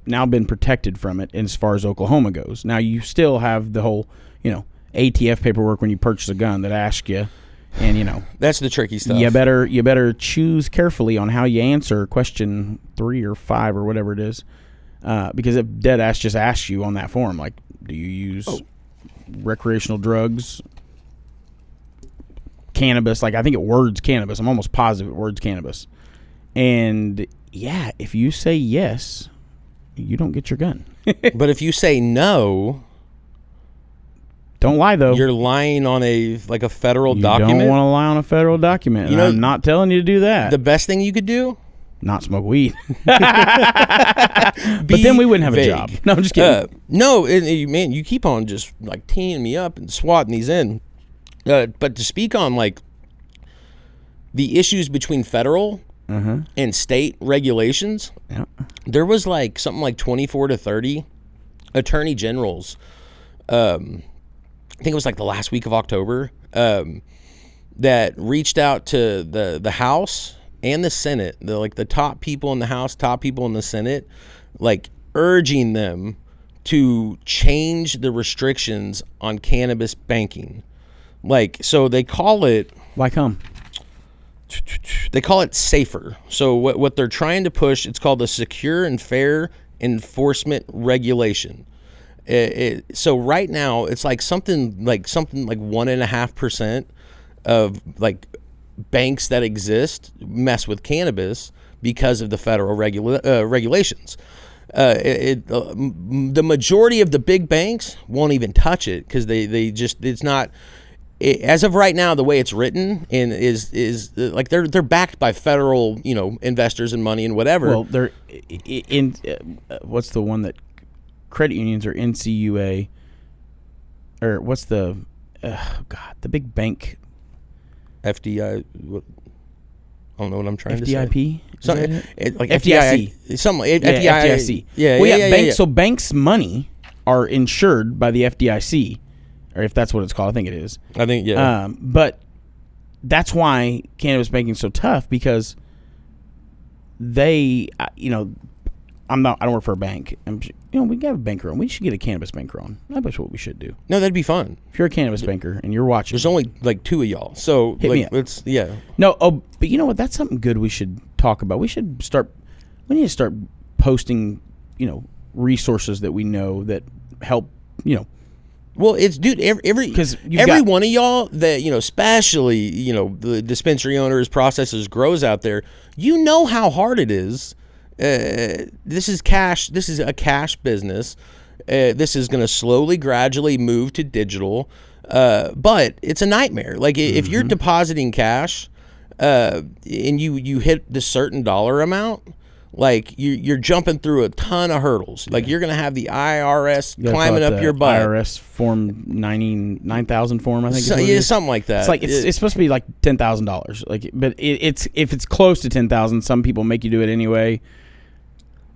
now been protected from it as far as Oklahoma goes. Now you still have the whole, ATF paperwork when you purchase a gun that asks you. And that's the tricky stuff. You better choose carefully on how you answer question 3 or 5 or whatever it is, because if dead ass just asks you on that form, like, do you use recreational drugs, cannabis? Like, I think it words cannabis. I'm almost positive it words cannabis. And if you say yes, you don't get your gun. But if you say no. Don't lie, though. You're lying on a federal document. You don't want to lie on a federal document. I'm not telling you to do that. The best thing you could do? Not smoke weed. But then we wouldn't have a job. No, I'm just kidding. No, man, you keep on just teeing me up and swatting these in. But to speak on the issues between federal and state regulations, there was something like 24 to 30 attorney generals. I think it was the last week of October, that reached out to the House and the Senate, the top people in the House, top people in the Senate, urging them to change the restrictions on cannabis banking. So they call it... Why come? They call it SAFER. So what they're trying to push, it's called the Secure and Fair Enforcement Regulation. So right now it's something like 1.5% of banks that exist mess with cannabis because of the federal regulations. The majority of the big banks won't even touch it because they just, it's not, as of right now, the way it's written and is they're backed by federal investors and money and whatever. Well, they're in what's the one that credit unions are NCUA, or what's the the big bank FDI. I don't know what I'm trying FDIP? to say. FDIC. FDIC. Yeah. So banks' money are insured by the FDIC, or if that's what it's called, I think it is. I think, yeah. But that's why cannabis banking is so tough, because they, I don't work for a bank. We have a banker on. We should get a cannabis banker on. That's what we should do. No, that'd be fun. If you're a cannabis banker and you're watching, there's only 2 of y'all. So hit me up. Let's, yeah. No, but you know what? That's something good we should talk about. We need to start posting, resources that we know that help, Well, it's, dude, every one of y'all that, especially, the dispensary owners, processors, grows out there, how hard it is. This is cash. This is a cash business. This is going to slowly, gradually move to digital. But it's a nightmare. If you're depositing cash, and you hit the certain dollar amount, you're jumping through a ton of hurdles. You're going to have the IRS climbing up your butt. IRS form 9,000 form, I think. Something like that. It's supposed to be $10,000. But if it's close to 10,000, some people make you do it anyway.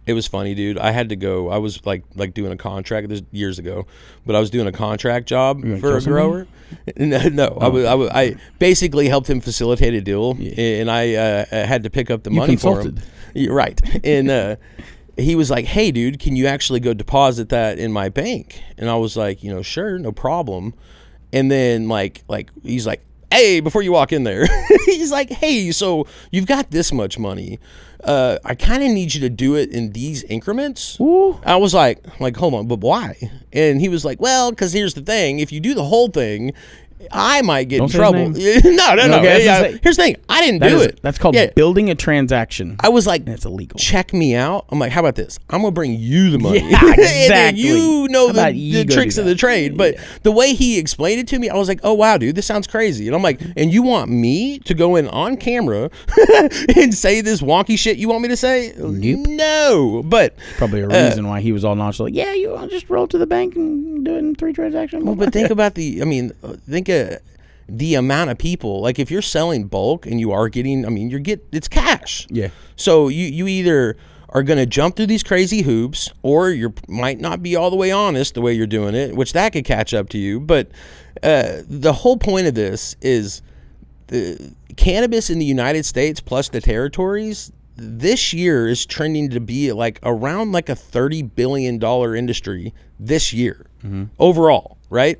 It was funny, dude. I had to go. I was doing a contract. This years ago, but I was doing a contract job for a grower. No, I basically helped him facilitate a deal, and I had to pick up the money for him. Right, and he was like, "Hey, dude, can you actually go deposit that in my bank?" And I was like, "Sure, no problem." And then he's like, "Hey, before you walk in there," he's like, "Hey, so you've got this much money. I kind of need you to do it in these increments." Ooh. I was like, hold on, but why? And he was like, well, because here's the thing. If you do the whole thing, I might get in Don't say trouble. his No. Okay, Yeah. Here's the thing. I didn't do it. That's called building a transaction. I was like, and it's illegal. Check me out. I'm like, how about this? I'm gonna bring you the money. Yeah, And then exactly. you know How about the you go tricks do of the that? trade. But the way he explained it to me, I was like, oh wow, dude, this sounds crazy. And I'm like, and you want me to go in on camera and say this wonky shit you want me to say? Nope. No. But Probably a reason why he was all nonchalant. Yeah, you want to just roll to the bank and do it in 3 transactions. well, but think about the amount of people. Like if you're selling bulk and you are getting, it's cash. Yeah. So you either are going to jump through these crazy hoops, or you might not be all the way honest the way you're doing it, which that could catch up to you. But the whole point of this is the cannabis in the United States plus the territories this year is trending to be like around like a $30 billion industry this year overall, right?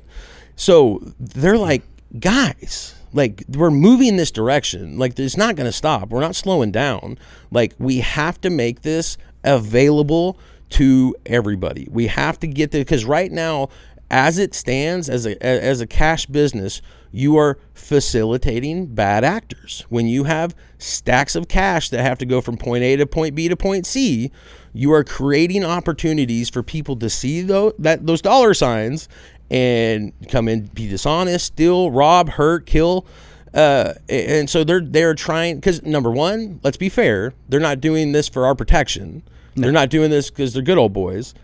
So they're like, guys, like we're moving this direction. Like it's not going to stop. We're not slowing down. Like we have to make this available to everybody. We have to get there because right now, as it stands as a cash business, you are facilitating bad actors. When you have stacks of cash that have to go from point A to point B to point C, you are creating opportunities for people to see those dollar signs and come in, be dishonest, steal, rob, hurt, kill. And so they're trying, because number one, let's be fair, they're not doing this for our protection. No. They're not doing this because they're good old boys.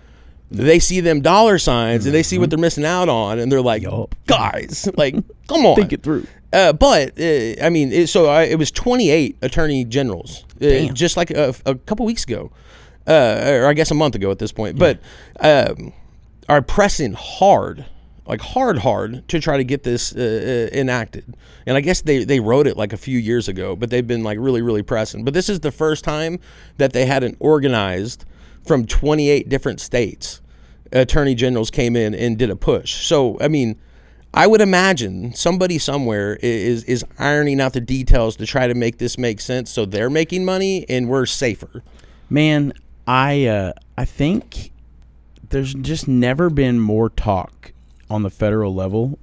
They see them dollar signs and they see what they're missing out on, and they're like, guys, like, come on. Think it through. It was 28 attorney generals, just like a couple weeks ago, or I guess a month ago at this point, but are pressing hard, like hard to try to get this enacted. And I guess they wrote it like a few years ago, but they've been like really pressing. But this is the first time that they had an organized from 28 different states. Attorney generals came in and did a push. So, I mean, I would imagine somebody somewhere is ironing out the details to try to make this make sense so they're making money and we're safer. Man, I think there's just never been more talk on the federal level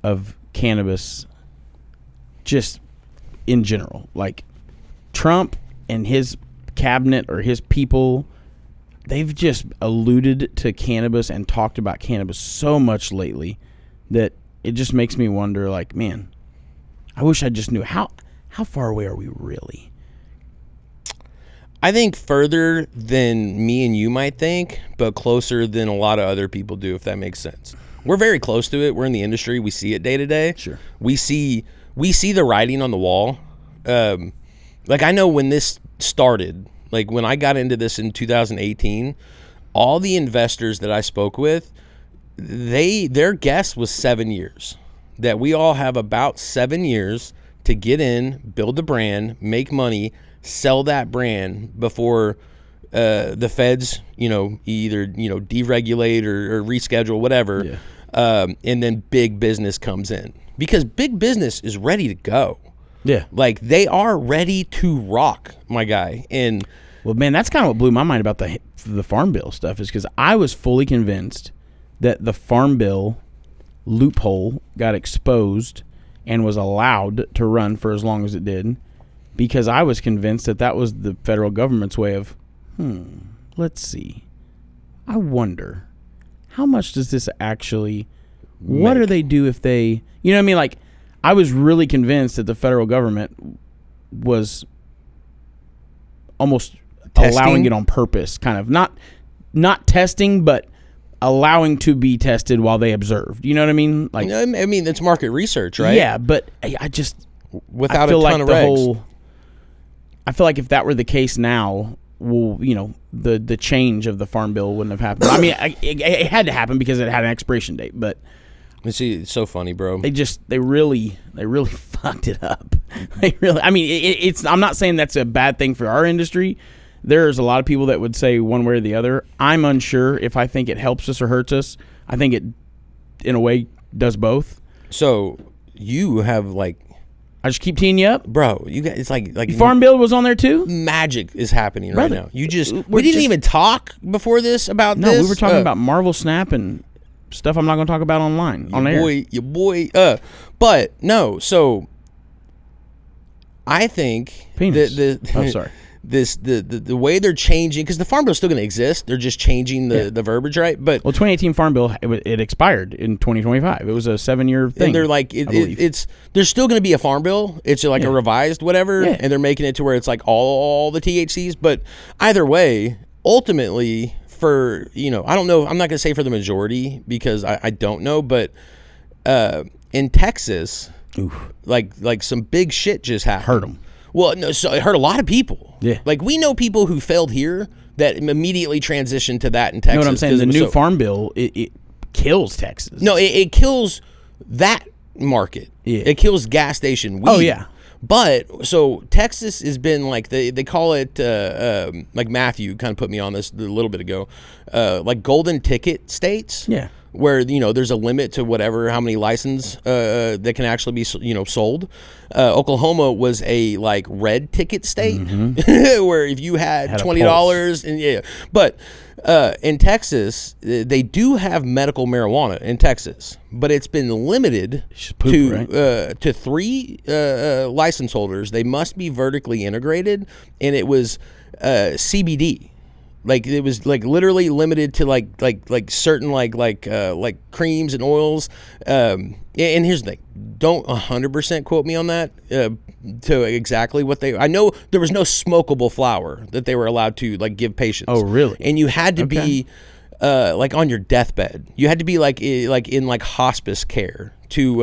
of cannabis just in general. Like Trump and his cabinet or his people, they've just alluded to cannabis and talked about cannabis so much lately that it just makes me wonder, like, man, I wish I just knew how far away are we really? I think further than me and you might think, but closer than a lot of other people do, if that makes sense. We're very close to it. We're in the industry. We see it day to day. Sure. We see the writing on the wall. Like I know when this started, like when I got into this in 2018, all the investors that I spoke with, their guess was 7 years. That we all have about 7 years to get in, build the brand, make money, sell that brand before the feds, either deregulate or reschedule, whatever. Yeah. And then big business comes in because big business is ready to go. Yeah. Like they are ready to rock, my guy. And well, man, that's kind of what blew my mind about the Farm Bill stuff is because I was fully convinced that the Farm Bill loophole got exposed and was allowed to run for as long as it did because I was convinced that was the federal government's way of, let's see. I wonder, how much does this actually, what do they do if they, you know what I mean? Like, I was really convinced that the federal government was almost allowing it on purpose, kind of not testing, but allowing to be tested while they observed. You know what I mean? Like, I mean, it's market research, right? Yeah, but I just without a ton of regs. I feel like if that were the case now, well, the change of the Farm Bill wouldn't have happened. I mean, it had to happen because it had an expiration date, but. See, it's so funny, bro. They really fucked it up. It's. I'm not saying that's a bad thing for our industry. There's a lot of people that would say one way or the other. I'm unsure if I think it helps us or hurts us. I think it, in a way, does both. So you have like, I just keep teeing you up, bro. You guys, it's like Farm Bill was on there too. Magic is happening right now. We didn't just even talk before this about this. No, we were talking about Marvel Snap and stuff I'm not going to talk about online on air. Your boy. But no. So I think Penis. the sorry. The way they're changing, because the Farm Bill's still going to exist. They're just changing the verbiage, right? But 2018 Farm Bill, it expired in 2025. It was a 7-year thing. And they're like, there's still going to be a Farm Bill. It's like a revised whatever, and they're making it to where it's like all the THCs. But either way, ultimately, for I don't know. I'm not going to say for the majority because I don't know, but in Texas, like some big shit just happened. Hurt them. Well, no, so it hurt a lot of people. Yeah. Like, we know people who failed here that immediately transitioned to that in Texas. You know what I'm saying? The new Farm Bill, it kills Texas. No, it kills that market. Yeah. It kills gas station weed. Oh, yeah. But, so Texas has been like, they call it, like Matthew kind of put me on this a little bit ago, like golden ticket states. Yeah. Where, there's a limit to whatever, how many license that can actually be, sold. Oklahoma was a like red ticket state where if you had $20 and but in Texas, they do have medical marijuana in Texas, but it's been limited to 3 license holders. They must be vertically integrated, and it was CBD. Like, it was like literally limited to like certain like creams and oils. And here's the thing: don't 100% quote me on that to exactly what I know. There was no smokable flower that they were allowed to like give patients. Oh, really? And you had to be like on your deathbed. You had to be like in like hospice care to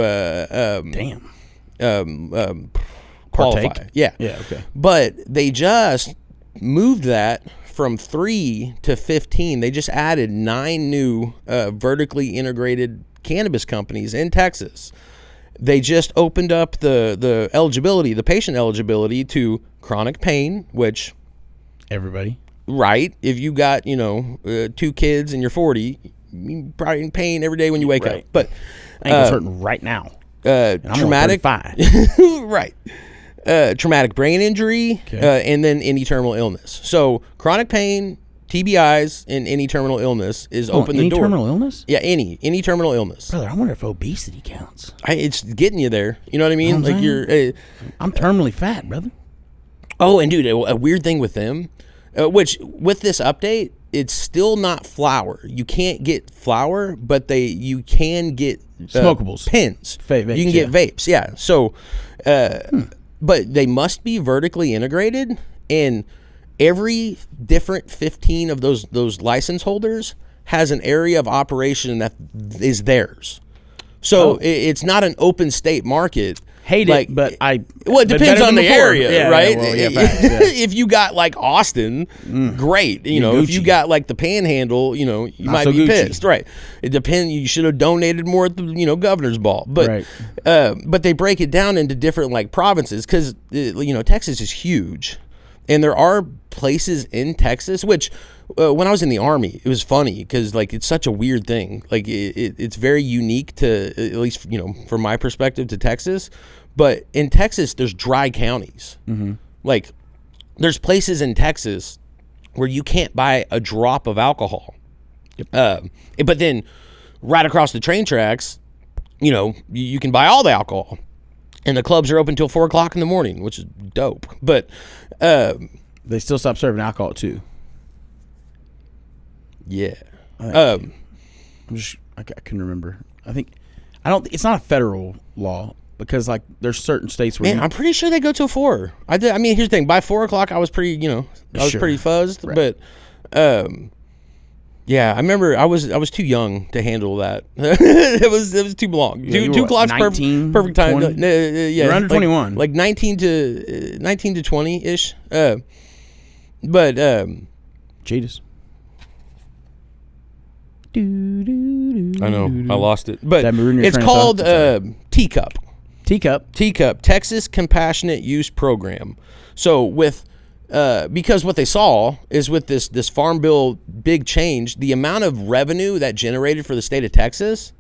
qualify. Partake? Yeah. Okay. But they just moved that from 3 to 15. They just added 9 new vertically integrated cannabis companies in Texas. They just opened up the eligibility, the patient eligibility to chronic pain, which everybody, right? If you got 2 kids and you're 40, you probably in pain every day when you wake up. But ankle's hurting right now. Traumatic, right? Traumatic brain injury, and then any terminal illness. So chronic pain, TBIs, and any terminal illness is open the door. Any terminal illness? Yeah, any terminal illness. Brother, I wonder if obesity counts. It's getting you there. You know what I mean? Like I'm terminally fat, brother. Oh, and dude, a weird thing with them, which with this update, it's still not flour. You can't get flour, but you can get smokables, pens. Vapes, you can get vapes. Yeah. So. But they must be vertically integrated, and every different 15 of those license holders has an area of operation that is theirs. So it's not an open state market. Hate it, but it depends on the area, right? Facts, If you got like Austin, great. If you got like the Panhandle, you might be pissed, right? It depends. You should have donated more at the governor's ball, but but they break it down into different like provinces because Texas is huge, and there are places in Texas which. When I was in the Army, it was funny because like it's such a weird thing. Like it's very unique to, at least from my perspective, to Texas. But in Texas, there's dry counties. Like there's places in Texas where you can't buy a drop of alcohol. But then right across the train tracks, you can buy all the alcohol, and the clubs are open till 4 o'clock in the morning, which is dope. But they still stopped serving alcohol too. Yeah. I couldn't remember. It's not a federal law because like there's certain states where I'm pretty sure they go till 4. I mean, here's the thing. By 4 o'clock, I was pretty, pretty fuzzed. Right. But, yeah, I remember I was too young to handle that. it was too long. Two clocks, 19, perfect time. 20? Yeah, you're under 21. Like 19 to 20-ish. Cheetahs. I know, I lost it, but it's called Teacup. Teacup, Texas Compassionate Use Program. So with because what they saw is with this Farm Bill big change, the amount of revenue that generated for the state of Texas,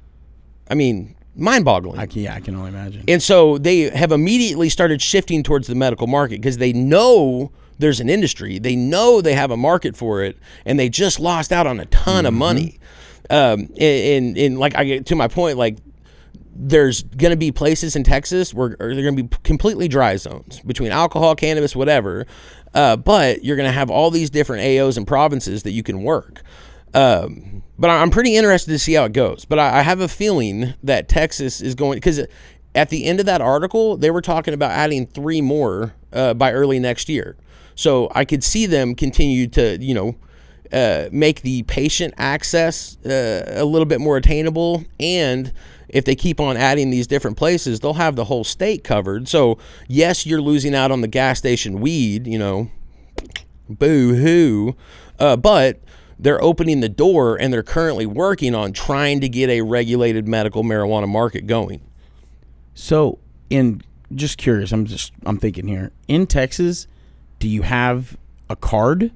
I mean, mind-boggling. I can only imagine. And so they have immediately started shifting towards the medical market because they know there's an industry. They know they have a market for it, and they just lost out on a ton of money. And like I get to my point, like there's going to be places in Texas where they're going to be completely dry zones between alcohol, cannabis, whatever. But you're going to have all these different AOs and provinces that you can work. But I'm pretty interested to see how it goes. But I have a feeling that Texas is going, because at the end of that article, they were talking about adding 3 more by early next year. So I could see them continue to, make the patient access a little bit more attainable. And if they keep on adding these different places, they'll have the whole state covered. So yes, you're losing out on the gas station weed, boo-hoo. But they're opening the door, and they're currently working on trying to get a regulated medical marijuana market going. So, just curious, I'm thinking here. In Texas, do you have a card,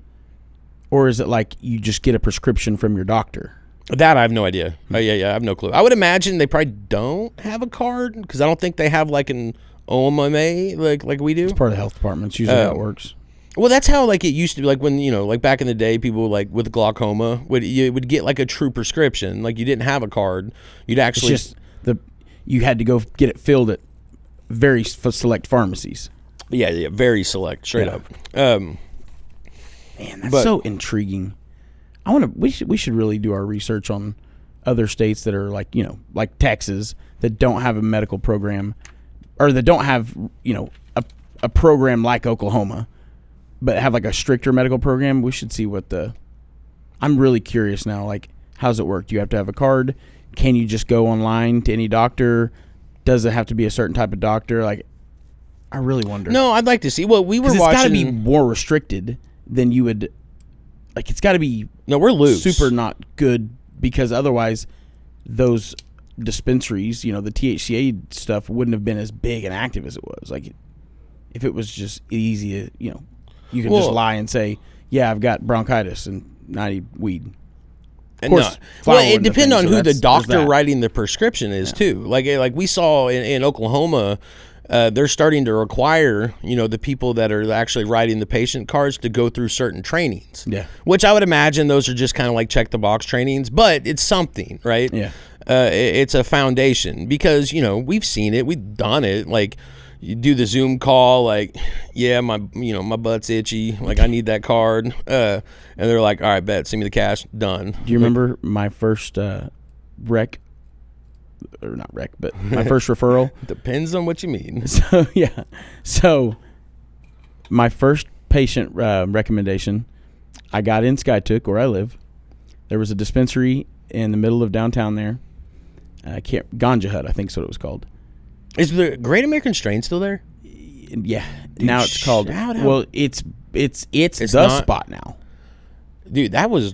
or is it like you just get a prescription from your doctor? That I have no idea. Yeah, I have no clue. I would imagine they probably don't have a card, because I don't think they have like an OMA like we do. It's part of the health department. It's usually how it works. Well, that's how like it used to be. Like when like back in the day, people like with glaucoma would get like a true prescription. Like you didn't have a card. You'd actually you had to go get it filled at very select pharmacies. Yeah, very select, straight up. Man, that's so intriguing. We should really do our research on other states that are like Texas that don't have a medical program, or that don't have a program like Oklahoma, but have like a stricter medical program. We should see I'm really curious now. Like, how's it work? Do you have to have a card? Can you just go online to any doctor? Does it have to be a certain type of doctor? Like, I really wonder. No, I'd like to see. Well, we were watching. It's got to be more restricted than you would. Like, it's got to be. No, we're loose. Super not good, because otherwise, those dispensaries, the THCA stuff wouldn't have been as big and active as it was. Like, if it was just easy, you can just lie and say, "Yeah, I've got bronchitis and I need weed." Of course, it depends on who the doctor writing the prescription is too. Like we saw in Oklahoma, they're starting to require the people that are actually writing the patient cards to go through certain trainings. Yeah, which I would imagine those are just kind of like check the box trainings, but it's something, right? Yeah, it's a foundation, because we've seen it, we've done it. Like, you do the Zoom call, like, yeah, my butt's itchy, like I need that card, and they're like, all right, bet, send me the cash, done. Do you remember my first my first referral? Depends on what you mean. So my first patient recommendation, I got in Skytook, where I live. There was a dispensary in the middle of downtown there. Ganja Hut, I think is what it was called. Is the Great American Strain still there? Yeah. Dude, now it's called. Well, it's the spot now. Dude, that was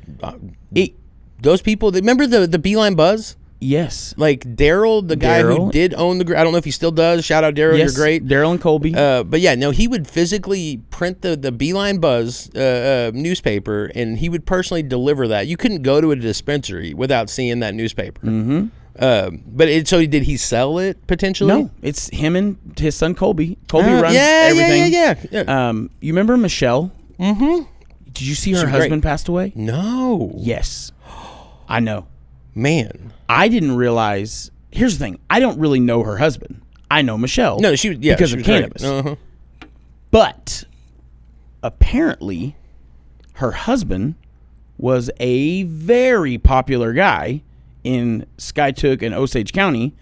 those people. Remember the Beeline Buzz? Yes. Like Daryl, the guy who did own I don't know if he still does. Shout out Daryl, yes, you're great. Daryl and Colby. But yeah, no, he would physically print the Beeline Buzz newspaper, and he would personally deliver that. You couldn't go to a dispensary without seeing that newspaper. Mm-hmm. So did he sell it potentially? No, it's him and his son Colby. Colby runs everything. Yeah. You remember Michelle? Mm-hmm. Did you see her husband passed away? No. Yes. I know. Man. I didn't realize. Here's the thing. I don't really know her husband. I know Michelle. No, because of cannabis. Uh-huh. But apparently, her husband was a very popular guy in Skytook and Osage County.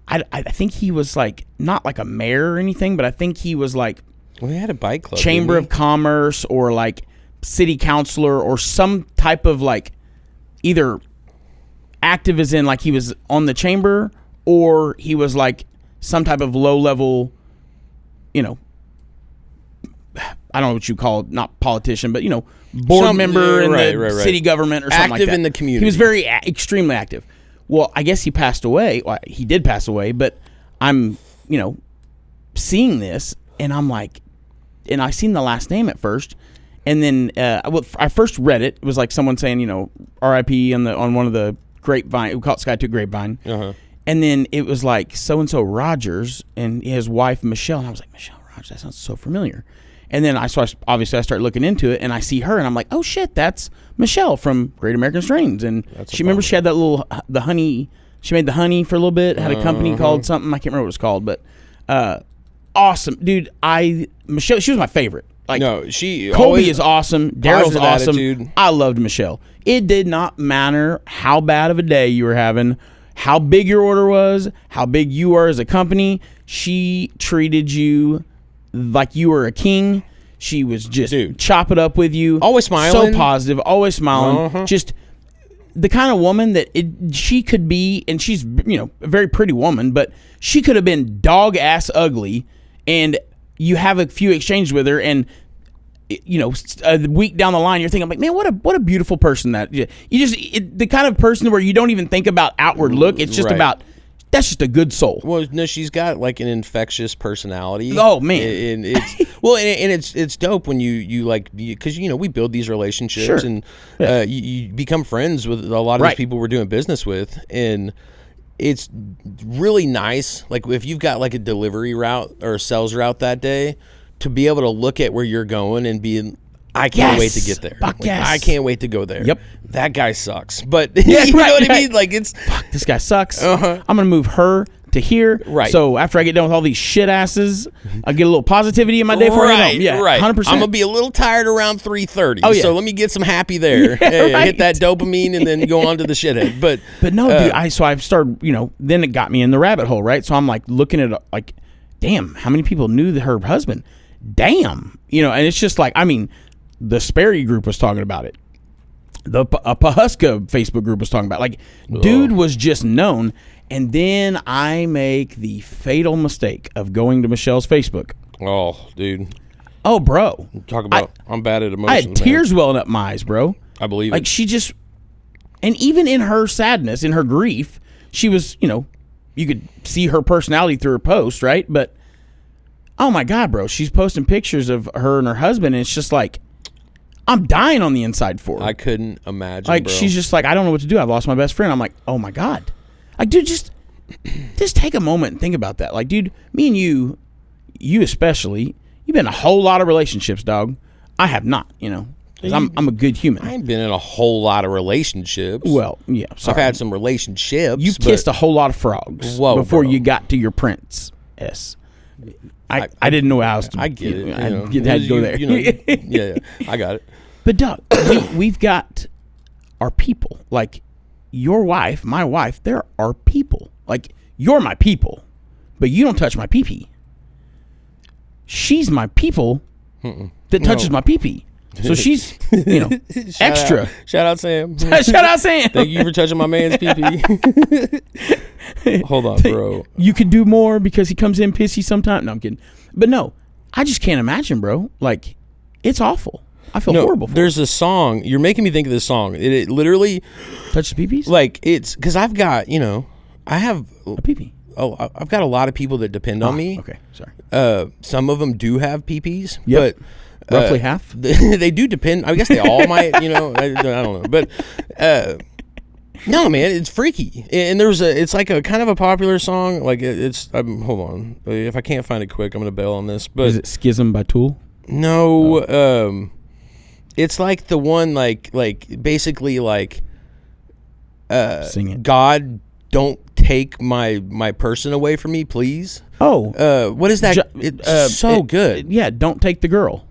I think he was like not like a mayor or anything, but I think he was like he had a bike club, Chamber of Commerce, or like city councilor, or some type of like either active as in like he was on the chamber, or he was like some type of low level, I don't know what you call it, not politician, but board member in the city government or something like that. Active in the community. He was very extremely active. Well, I guess he passed away. Well, he did pass away, but I'm, seeing this, and I'm like, and I seen the last name at first, and then I first read it. It was like someone saying, R.I.P. on one of the grapevine. We call it Skytook Grapevine. Uh-huh. And then it was like so and so Rogers and his wife Michelle, and I was like, Michelle Rogers, that sounds so familiar. And then obviously I start looking into it, and I see her, and I'm like, oh shit, that's Michelle from Great American Strains. And she had that little the honey. She made the honey for a little bit. Had a company called something, I can't remember what it was called, but awesome, dude. Michelle, she was my favorite. Like, no, Colby is awesome. Daryl's awesome. Attitude. I loved Michelle. It did not matter how bad of a day you were having, how big your order was, how big you were as a company. She treated you like you were a king. She was just chop it up with you. Always smiling. So positive. Always smiling. Just the kind of woman that she could be, and she's a very pretty woman, but she could have been dog ass ugly, and you have a few exchanges with her, and a week down the line, you're thinking like, man, what a beautiful person that the kind of person where you don't even think about outward look. It's just about that's just a good soul. Well, no, she's got like an infectious personality. Oh man, and it's it's dope when you like, because we build these relationships and you become friends with a lot of these people we're doing business with, and it's really nice. Like if you've got like a delivery route or a sales route that day, to be able to look at where you're going and be, I can't wait to get there. I can't wait to go there. Yep. That guy sucks. But you know what I mean? Like it's, fuck, this guy sucks. I'm going to move her to here. Right. So after I get done with all these shit asses, I get a little positivity in my day before I get home. Yeah, right. 100%. I'm going to be a little tired around 3:30. Oh, yeah. So let me get some happy there. Hit that dopamine and then go on to the shithead. But no, dude, I've started, then it got me in the rabbit hole, right? So I'm like looking at like, damn, how many people knew her husband? Damn. And it's just like, I mean, the Sperry group was talking about it. The Pahuska Facebook group was talking about it. Like, dude was just known. And then I make the fatal mistake of going to Michelle's Facebook. Oh, dude. Oh, bro. Talk about, I'm bad at emotions, I had tears welling up my eyes, bro. I believe like, it. she just, and even in her sadness, in her grief, she was, you could see her personality through her post, right? But, oh my God, bro, she's posting pictures of her and her husband, and it's just like, I'm dying on the inside for her. I couldn't imagine, like, bro. She's just like, I don't know what to do. I've lost my best friend. I'm like, oh my God. Like, dude, just take a moment and think about that. Like, dude, me and you especially, you've been in a whole lot of relationships, dog. I have not, 'cause I'm a good human. I ain't been in a whole lot of relationships. Well, yeah, sorry. I've had some relationships. You kissed a whole lot of frogs before you got to your princess. I didn't know how else to. I get it. I had to go there. Yeah, I got it. But Doug, we've got our people. Like your wife, my wife, they're our people. Like you're my people, but you don't touch my pee-pee. She's my people that touches my pee-pee. So she's, extra. Shout out Sam. Shout out Sam. Thank you for touching my man's pee-pee. Hold on, bro. You could do more because he comes in pissy sometimes. No, I'm kidding. But no, I just can't imagine, bro. Like, it's awful. I feel horrible for There's a song. You're making me think of this song. It literally... Touch the pee-pees? Like, it's... Because I've got, I have... A pee-pee. Oh, I've got a lot of people that depend on me. Okay, sorry. Some of them do have pee-pees. Yep. But... Roughly half? They do depend. I guess they all might, I don't know. But no, man, it's freaky. And it's like a kind of a popular song. Like hold on. If I can't find it quick, I'm going to bail on this. But is it Schism by Tool? No. It's like the one like basically like Sing it. God, don't take my person away from me, please. Oh. What is that? It's so good. Yeah, Don't Take the Girl.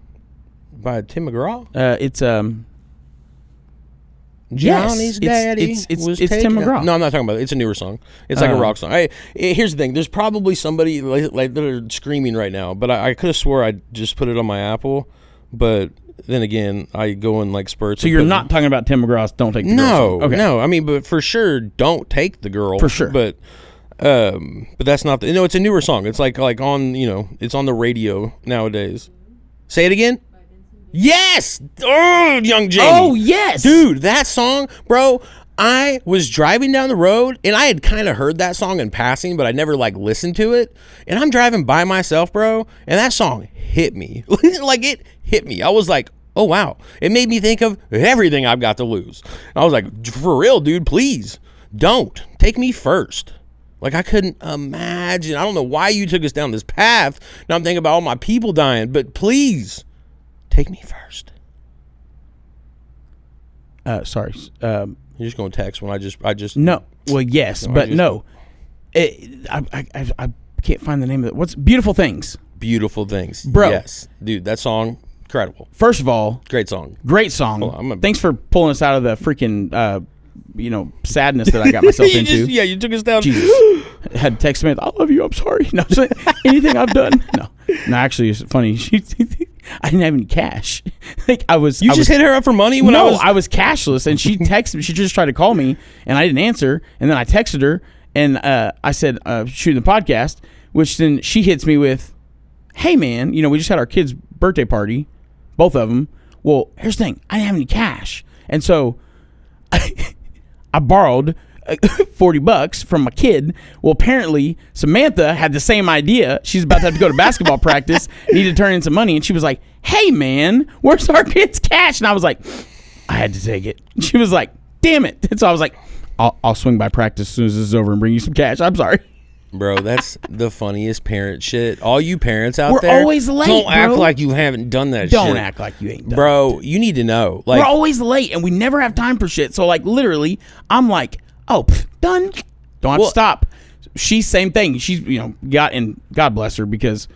By Tim McGraw? It's Johnny's daddy it's Tim McGraw. No, I'm not talking about it. It's a newer song. It's like a rock song. Here's the thing. There's probably somebody like that are screaming right now, but I could have swore I just put it on my Apple, but then again, I go in like spurts. So you're not talking about Tim McGraw's Don't Take the Girl song. Okay. No. I mean, but for sure, Don't Take the Girl. For sure. But that's not it's a newer song. It's like on, it's on the radio nowadays. Say it again. Yes! Oh, Young Jamie. Oh, yes! Dude, that song, bro, I was driving down the road, and I had kind of heard that song in passing, but I never, listened to it. And I'm driving by myself, bro, and that song hit me. Like, it hit me. I was like, oh, wow. It made me think of everything I've got to lose. And I was like, for real, dude, please, don't. Take me first. Like, I couldn't imagine. I don't know why you took us down this path. Now I'm thinking about all my people dying, but please, Take me first. Sorry. You're just going to text when I just. No. Well, yes, but no. I can't find the name of it. What's Beautiful Things? Beautiful Things. Bro. Yes. Dude, that song, incredible. First of all, great song. Great song. Thanks for pulling us out of the freaking, sadness that I got myself into. You took us down. Jesus. Had text me, I love you, I'm sorry. No, anything I've done? No, actually, it's funny. I didn't have any cash. Like I was. You just hit her up for money when I was cashless, and she texted me. She just tried to call me, and I didn't answer. And then I texted her, and I said, "Shooting the podcast," which then she hits me with, "Hey man, we just had our kid's birthday party, both of them. Well, here's the thing, I didn't have any cash, and so I borrowed $40 from my kid. Well, apparently Samantha had the same idea. She's about to have to go to basketball practice, needed to turn in some money, and she was like, "Hey man, where's our kid's cash?" And I was like, I had to take it. She was like, "Damn it." And so I was like, I'll swing by practice as soon as this is over and bring you some cash. I'm sorry. Bro, that's the funniest parent shit. All you parents out We're there, always late, don't bro. act like you haven't done that shit. Don't act like you ain't done Bro, you need to know. Like, we're always late, and we never have time for shit. So, like, literally, I'm like, done. Don't have to stop. She's same thing. She's, and God bless her, because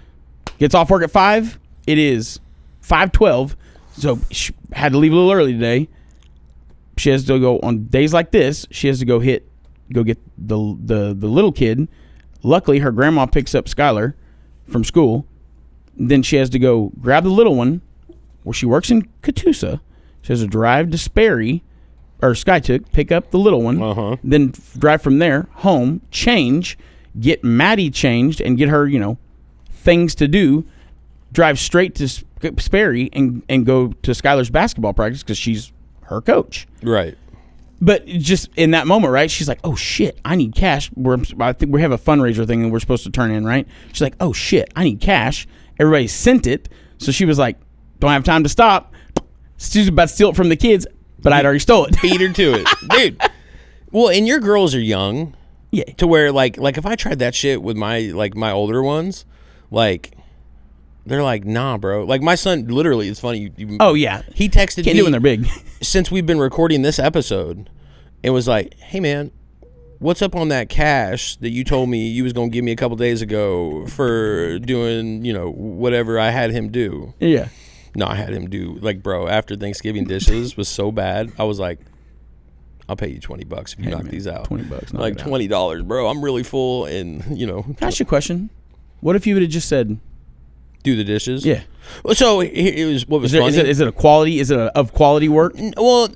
gets off work at 5. It is 5:12. So she had to leave a little early today. She has to go on days like this. She has to go get the little kid. Luckily, her grandma picks up Skylar from school. Then she has to go grab the little one, where she works in Catoosa. She has to drive to Sperry, or Skytook, pick up the little one, then drive from there home, change, get Maddie changed, and get her, things to do, drive straight to Sperry and go to Skylar's basketball practice because she's her coach. Right. But just in that moment, right, she's like, "Oh shit, I need cash." I think we have a fundraiser thing that we're supposed to turn in, right? She's like, "Oh shit, I need cash." Everybody sent it, so she was like, "Don't have time to stop." She's about to steal it from the kids, but I'd already stole it. Beat her to it, dude. Well, and your girls are young, yeah. To where like if I tried that shit with my older ones, like. They're like, "Nah, bro." Like my son, literally, it's funny. Oh yeah, he texted me. Can't do when they're big. Since we've been recording this episode, it was like, "Hey man, what's up on that cash that you told me you was gonna give me a couple days ago for doing, whatever I had him do?" Yeah. No, I had him do bro. After Thanksgiving dishes was so bad, I was like, "I'll pay you $20 if you knock these out." $20, like $20, bro. I'm really full, and Can I ask you a question? What if you would have just said, do the dishes? Yeah. So it was what was funny. Is it a quality? Is it of quality work? Well,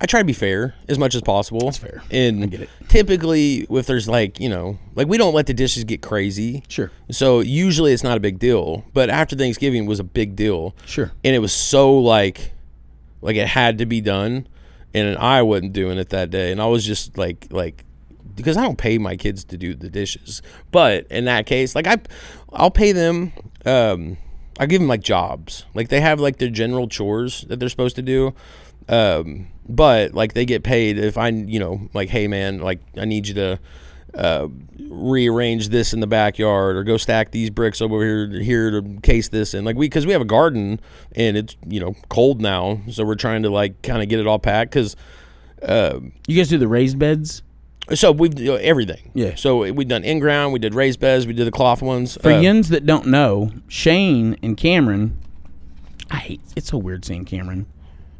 I try to be fair as much as possible. That's fair. And I get it. Typically, if there's we don't let the dishes get crazy. Sure. So usually it's not a big deal. But after Thanksgiving was a big deal. Sure. And it was so like it had to be done, and I wasn't doing it that day, and I was just like. Because I don't pay my kids to do the dishes, but in that case, I'll pay them. I give them jobs, they have their general chores that they're supposed to do, but they get paid if I hey man, I need you to rearrange this in the backyard or go stack these bricks over here to case this in, because we have a garden and it's cold now, so we're trying to kind of get it all packed because you guys do the raised beds. So we've everything. Yeah. So we've done in-ground, we did raised beds, we did the cloth ones. For yins that don't know, Shane and Cameron, it's so weird saying Cameron.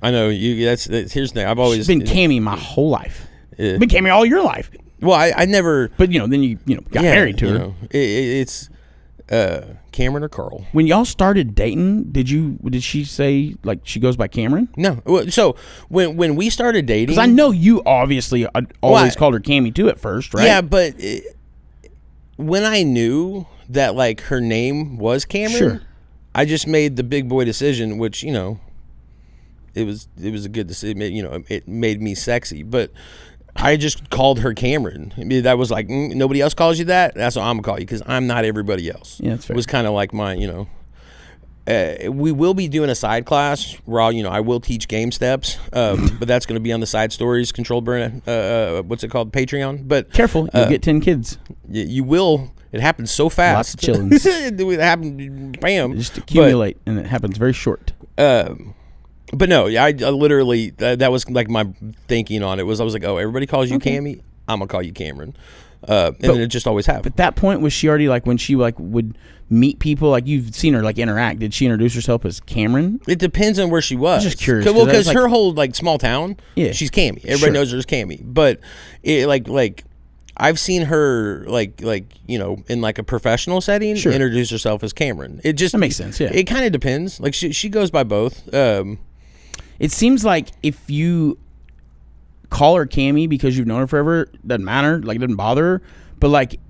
I know you. That's here's the thing. I've always been Cammy my whole life. Been Cammy all your life. Well, I never. But then you got married to her. It's Cameron or Carl. When y'all started dating, did she say she goes by Cameron? No. So when we started dating, because I know you obviously always called her Cammy too at first, right? Yeah, but when I knew that her name was Cameron, sure. I just made the big boy decision, which it was a good decision. It made me sexy, but I just called her Cameron. I mean, that was nobody else calls you that. That's what I'm gonna call you because I'm not everybody else. Yeah, that's fair. It was kind of like mine. We will be doing a side class where I will teach game steps, but that's going to be on the Side Stories Controlled Burn. What's it called? Patreon. But careful, you'll get 10 kids. You will. It happens so fast. Lots of chillins. It happened, bam. Just accumulate, and it happens very short. But no, I literally that was like my thinking on it was I was like, oh, everybody calls you Cammy, I'm gonna call you Cameron, and then it just always happened. But that point, was she already like when she like would meet people, like you've seen her like interact? Did she introduce herself as Cameron? It depends on where she was. I'm just curious. Well, because like, her whole like small town, she's Cammy. Everybody knows her as Cammy. But it like I've seen her like in like a professional setting introduce herself as Cameron. It just that makes sense. Yeah, it kind of depends. Like she goes by both. It seems like if you call her Cammy because you've known her forever, it doesn't matter. Like, it doesn't bother her. But, like,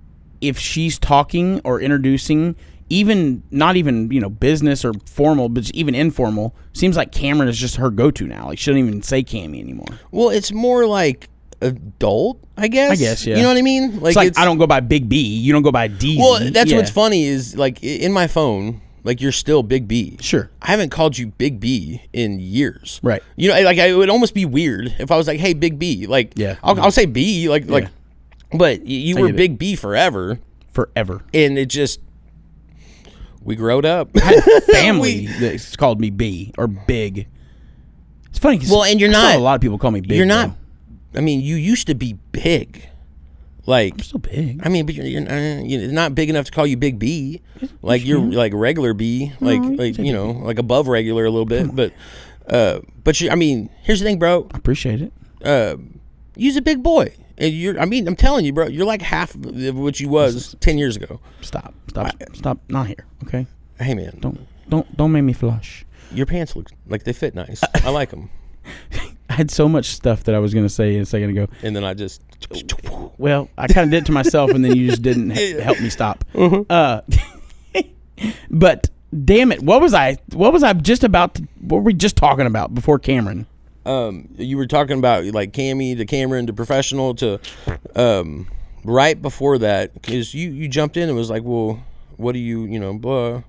if she's talking or introducing, even not even, business or formal, but even informal, seems like Cameron is just her go-to now. Like, she doesn't even say Cammy anymore. Well, it's more like adult, I guess. Yeah. You know what I mean? Like, I don't go by Big B. You don't go by D. Well, that's what's funny is, like, in my phone, like, you're still Big B. Sure. I haven't called you Big B in years. Right. Like, it would almost be weird if I was like, hey, Big B. Like, I'll say B, like, but you were Big B forever. Forever. And it just, we growed up. I had family that's called me B or Big. It's funny because and you're not. A lot of people call me Big. You're not. I mean, you used to be big. Like, I'm still big. I mean, but you're not big enough to call you Big B. Like, you're like regular B, like like above regular a little bit. But I mean, here's the thing, bro. I appreciate it. You's a big boy. And I'm telling you, bro, you're like half of what you was 10 years ago. Stop. Not here, okay? Hey, man. Don't make me flush. Your pants look like they fit nice. I like them. I had so much stuff that I was going to say a second ago. And then I just... Well, I kind of did it to myself, and then you just didn't help me stop. But, damn it, what was I just about to... What were we just talking about before Cameron? You were talking about like Cammy to Cameron to professional to right before that, because you jumped in and was like, well, what do you blah.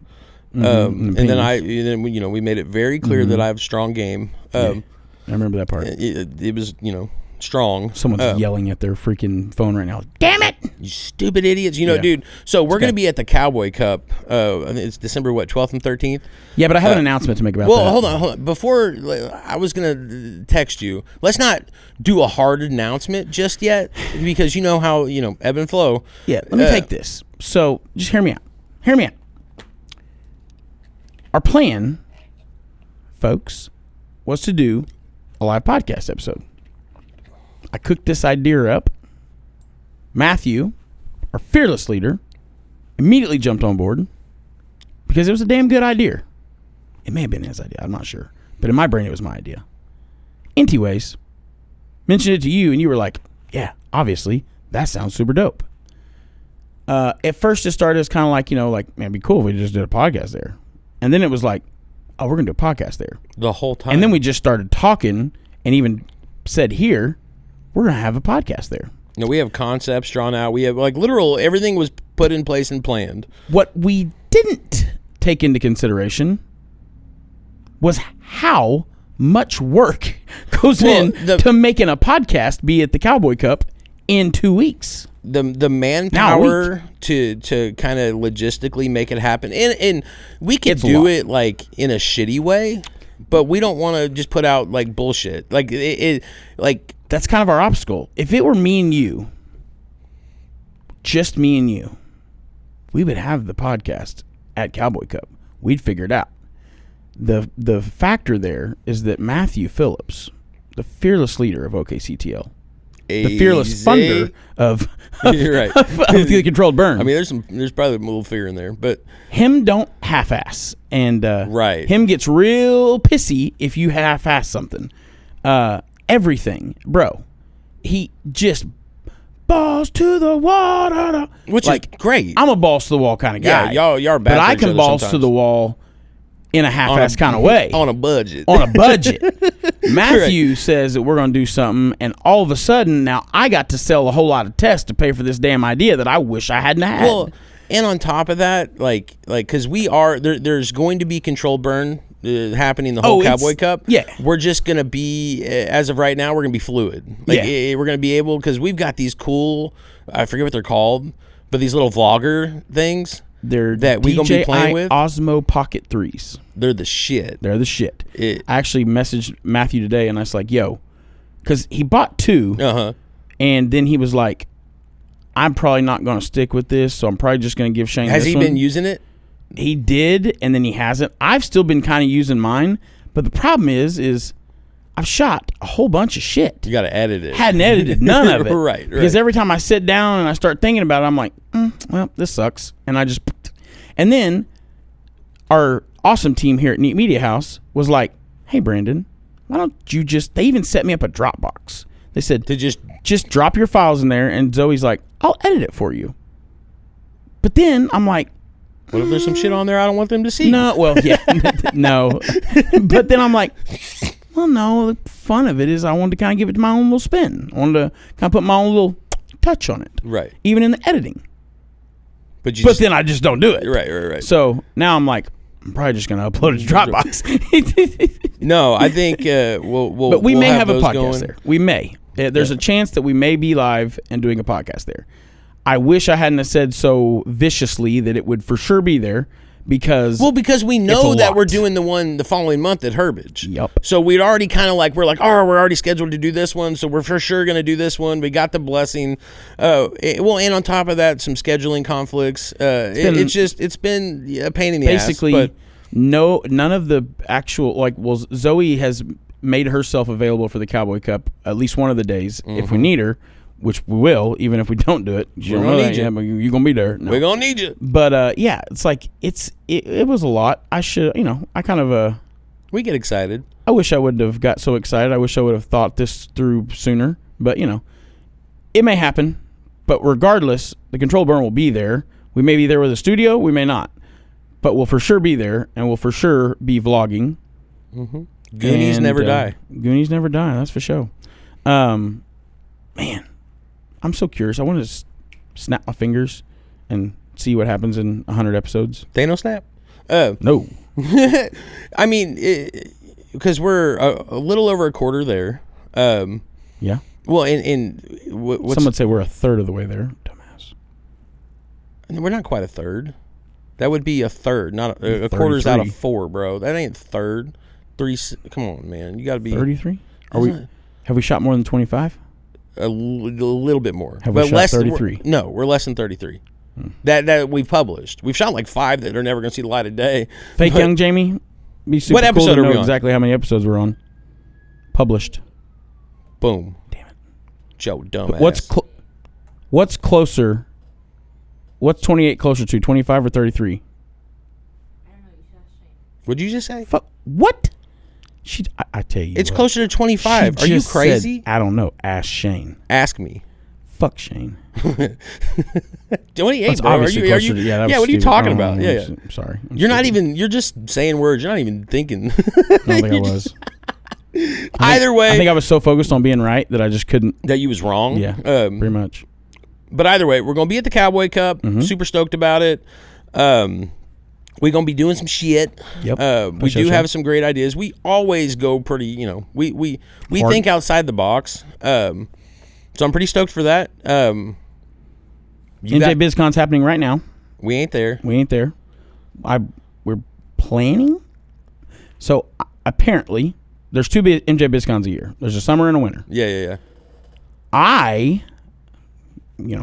And then we made it very clear that I have strong game. I remember that part. It was strong. Someone's yelling at their freaking phone right now. Damn it! You stupid idiots! Dude. So we're gonna be at the Cowboy Cup. I think it's December 12th and 13th. Yeah, but I have an announcement to make about that. Well, hold on. Before I was gonna text you. Let's not do a hard announcement just yet, because you know how ebb and flow. Yeah. Let me take this. So just hear me out. Our plan, folks, was to do a live podcast episode. I cooked this idea up. Matthew, our fearless leader, immediately jumped on board because it was a damn good idea. It may have been his idea. I'm not sure. But in my brain, it was my idea. Anyways, mentioned it to you, and you were like, yeah, obviously, that sounds super dope. At first, it started as kind of like, man, it'd be cool if we just did a podcast there. And then it was like, oh, we're going to do a podcast there. The whole time. And then we just started talking and even said here, we're going to have a podcast there. We have concepts drawn out. We have literal, everything was put in place and planned. What we didn't take into consideration was how much work goes to making a podcast be at the Cowboy Cup in 2 weeks. The manpower to kind of logistically make it happen, and we could do it like in a shitty way, but we don't want to just put out like bullshit. Like that's kind of our obstacle. If it were me and you, just me and you, we would have the podcast at Cowboy Cup. We'd figure it out. The factor there is that Matthew Phillips, the fearless leader of OKCTL, the fearless funder of the controlled burn. I mean, there's probably a little fear in there, but him don't half-ass, and him gets real pissy if you half-ass something. Everything, bro. He just balls to the wall, which is great. I'm a balls to the wall kind of guy. Yeah, y'all are bad. But I can balls to the wall in a half-ass kind of way. On a budget. Matthew says that we're going to do something, and all of a sudden, now I got to sell a whole lot of tests to pay for this damn idea that I wish I hadn't had. Well, and on top of that, because we are, there's going to be controlled burn happening the whole Cowboy Cup. Yeah. We're just going to be, as of right now, we're going to be fluid. We're going to be able, because we've got these cool, I forget what they're called, but these little vlogger things. They're that we gonna be playing with? Osmo Pocket 3s. They're the shit. They're the shit. I actually messaged Matthew today, and I was like, yo, because he bought 2, and then he was like, I'm probably not going to stick with this, so I'm probably just going to give Shane Has this he one. been using it? He did, and then he hasn't. I've still been kind of using mine, but the problem is I've shot a whole bunch of shit. You got to edit it. Hadn't edited none of it. Right. Because every time I sit down and I start thinking about it, I'm like, well, this sucks. And I just... And then our awesome team here at Neat Media House was like, hey, Brandon, why don't you just... They even set me up a Dropbox. They said, to just drop your files in there. And Zoe's like, I'll edit it for you. But then I'm like... What if there's some shit on there I don't want them to see? No, well, yeah, no. But then I'm like... Well, no, the fun of it is I wanted to kind of give it my own little spin. I wanted to kind of put my own little touch on it. Right. Even in the editing. But then I just don't do it. Right. So now I'm like, I'm probably just going to upload it to Dropbox. No, I think we'll But we may have a podcast going. there. We may. There's a chance that we may be live and doing a podcast there. I wish I hadn't have said so viciously that it would for sure be there. Because we know that we're doing the one the following month at Herbage. Yep. So we'd already kind of like, we're already scheduled to do this one, so we're for sure going to do this one. We got the blessing. And on top of that, some scheduling conflicts. It's been a pain in the ass. Basically, none of the actual, Zoe has made herself available for the Cowboy Cup at least one of the days if we need her. Which we will, even if we don't do it. You don't know that yet, but you're going to be there. No. We're going to need you. But, yeah, it's like, it was a lot. I should, I kind of... we get excited. I wish I wouldn't have got so excited. I wish I would have thought this through sooner. But, it may happen. But regardless, the Control Burn will be there. We may be there with a studio. We may not. But we'll for sure be there, and we'll for sure be vlogging. Mm-hmm. Goonies never die. Goonies never die. That's for sure. Man. I'm so curious. I want to snap my fingers and see what happens in 100 episodes. Thanos snap? No. I mean, because we're a little over a quarter there. Yeah. Well, some would say we're a third of the way there. Dumbass. We're not quite a third. That would be a third, not a quarter's out of 4, bro. That ain't third. 3. Come on, man. You got to be 33. Have we shot more than 25? A little bit more. Have we shot 33? No, we're less than 33. That we've published. We've shot like 5 that are never going to see the light of day. Fake Young Jamie. Be super what episode cool to are we know on? Exactly how many episodes we're on. Published. Boom. Damn it. Joe, dumbass. What's closer? What's 28 closer to? 25 or 33? I don't know. You should ask Shane. What'd you just say? What? I tell you, it's closer to 25. Are you crazy? I don't know. Ask Shane. Ask me. Fuck Shane. 28, bro. Are you? What are you talking about? Yeah. I'm sorry. You're just saying words. You're not even thinking. I don't think I was. Either way. I think I was so focused on being right that I just couldn't. That you was wrong. Yeah. Pretty much. But either way, we're going to be at the Cowboy Cup. Super stoked about it. We're going to be doing some shit. Yep. We do have some great ideas. We always go pretty, we think outside the box. So I'm pretty stoked for that. NJ BizCon's happening right now. We ain't there. We're planning. So apparently, there's 2 MJ BizCons a year. There's a summer and a winter. Yeah.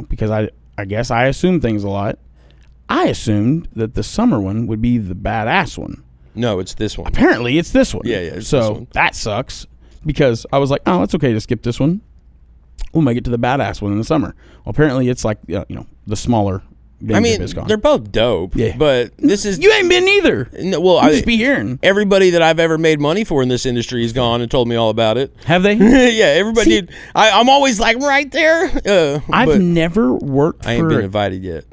Because I guess I assume things a lot. I assumed that the summer one would be the badass one. No, it's this one. Apparently, it's this one. Yeah. It's so this one. That sucks because I was like, oh, it's okay to skip this one. We'll make it to the badass one in the summer. Well, apparently, it's like the smaller. They're both dope. Yeah. But this is you ain't been either. No, well, I'll just be hearing. Everybody that I've ever made money for in this industry has gone and told me all about it. Have they? Yeah, everybody. I'm always like right there. I've never worked. I ain't been invited yet.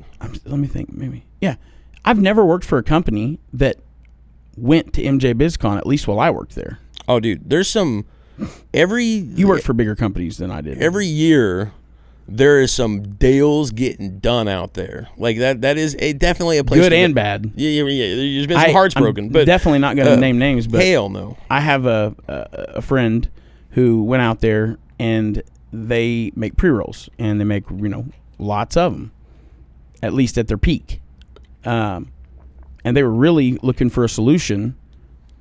Let me think. Maybe. Yeah, I've never worked for a company that went to MJ BizCon at least while I worked there. Oh, dude, there's some. You worked for bigger companies than I did. Every year, there is some deals getting done out there. Like that is definitely a place. Good and bad. Yeah. There's been some hearts broken, but definitely not going to name names. But hell no. I have a friend who went out there and they make pre-rolls and they make lots of them, at least at their peak. and they were really looking for a solution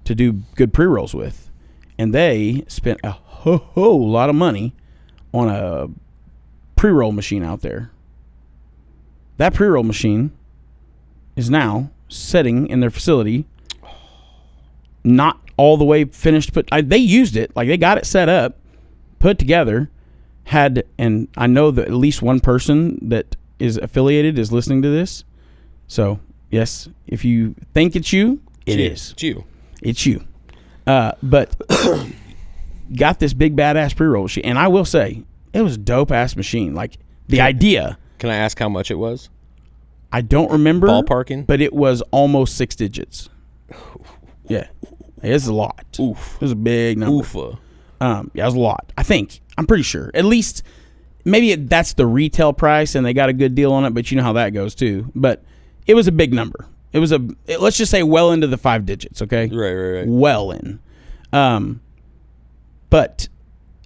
to do good pre-rolls with, and they spent a whole lot of money on a pre-roll machine out there. That pre-roll machine is now sitting in their facility, not all the way finished, but they used it, like they got it set up, put together, and I know that at least one person that is affiliated is listening to this. So yes, if you think it's you, it is. It's you. It's you. But got this big badass pre-roll machine, and I will say it was a dope ass machine. Like the idea. Can I ask how much it was? I don't remember ballparking, but it was almost 6 digits. Yeah, it's a lot. Oof, it was a big number. Oofa. Yeah, it was a lot. I'm pretty sure. At least maybe that's the retail price, and they got a good deal on it. But you know how that goes too. But it was a big number. It was let's just say well into the 5 digits. Okay, right. Well in. But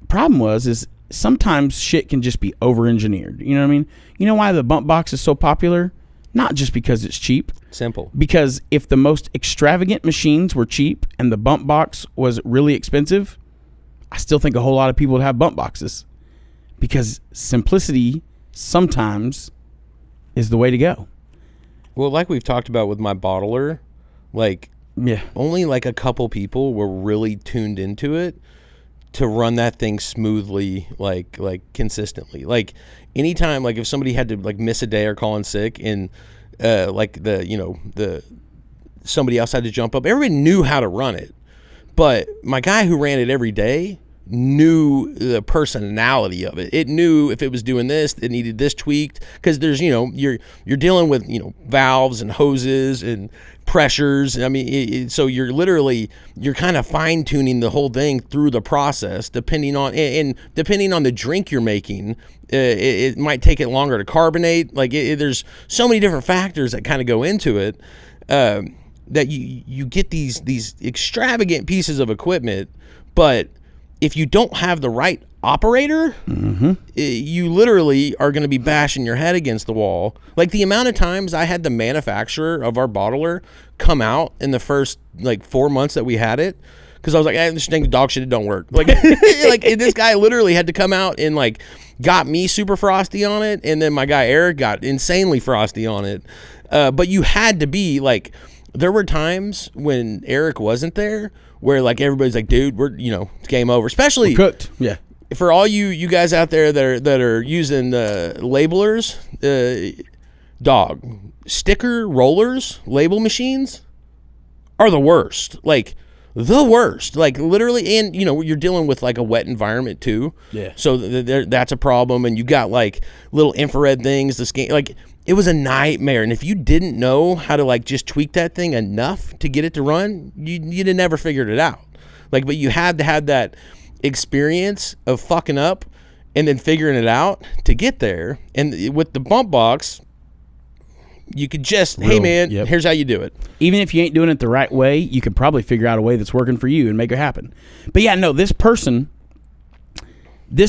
problem is sometimes shit can just be over-engineered. You know what I mean? You know why the bump box is so popular? Not just because it's cheap. Simple. Because if the most extravagant machines were cheap and the bump box was really expensive, I still think a whole lot of people would have bump boxes. Because simplicity sometimes is the way to go. Well, like we've talked about with my bottler, only like a couple people were really tuned into it to run that thing smoothly, like consistently. Like anytime, like if somebody had to like miss a day or call in sick, and somebody else had to jump up, everybody knew how to run it. But my guy who ran it every day knew the personality of it. It knew if it was doing this, it needed this tweaked, because there's, you're dealing with, valves and hoses and pressures. I mean, so you're kind of fine tuning the whole thing through the process, depending on the drink you're making. It might take it longer to carbonate. Like there's so many different factors that kind of go into it, that you get these extravagant pieces of equipment, but if you don't have the right operator, you literally are going to be bashing your head against the wall. Like the amount of times I had the manufacturer of our bottler come out in the first 4 months that we had it, because I was like, this thing dog shit, it don't work. Like, this guy literally had to come out and got me super frosty on it, and then my guy Eric got insanely frosty on it. But you had to be there were times when Eric wasn't there where everybody's like, dude, we're it's game over. Especially we're cooked. Yeah. For all you guys out there that are using labelers, dog sticker rollers, label machines are the worst. The worst. Literally, and you're dealing with a wet environment too. Yeah. So that's a problem, and you got little infrared things. The scan, it was a nightmare. And if you didn't know how to just tweak that thing enough to get it to run, you'd have never figured it out. But you had to have that experience of fucking up and then figuring it out to get there. And with the bump box, you could just, hey man, here's how you do it. Even if you ain't doing it the right way, you could probably figure out a way that's working for you and make it happen. But yeah, no, this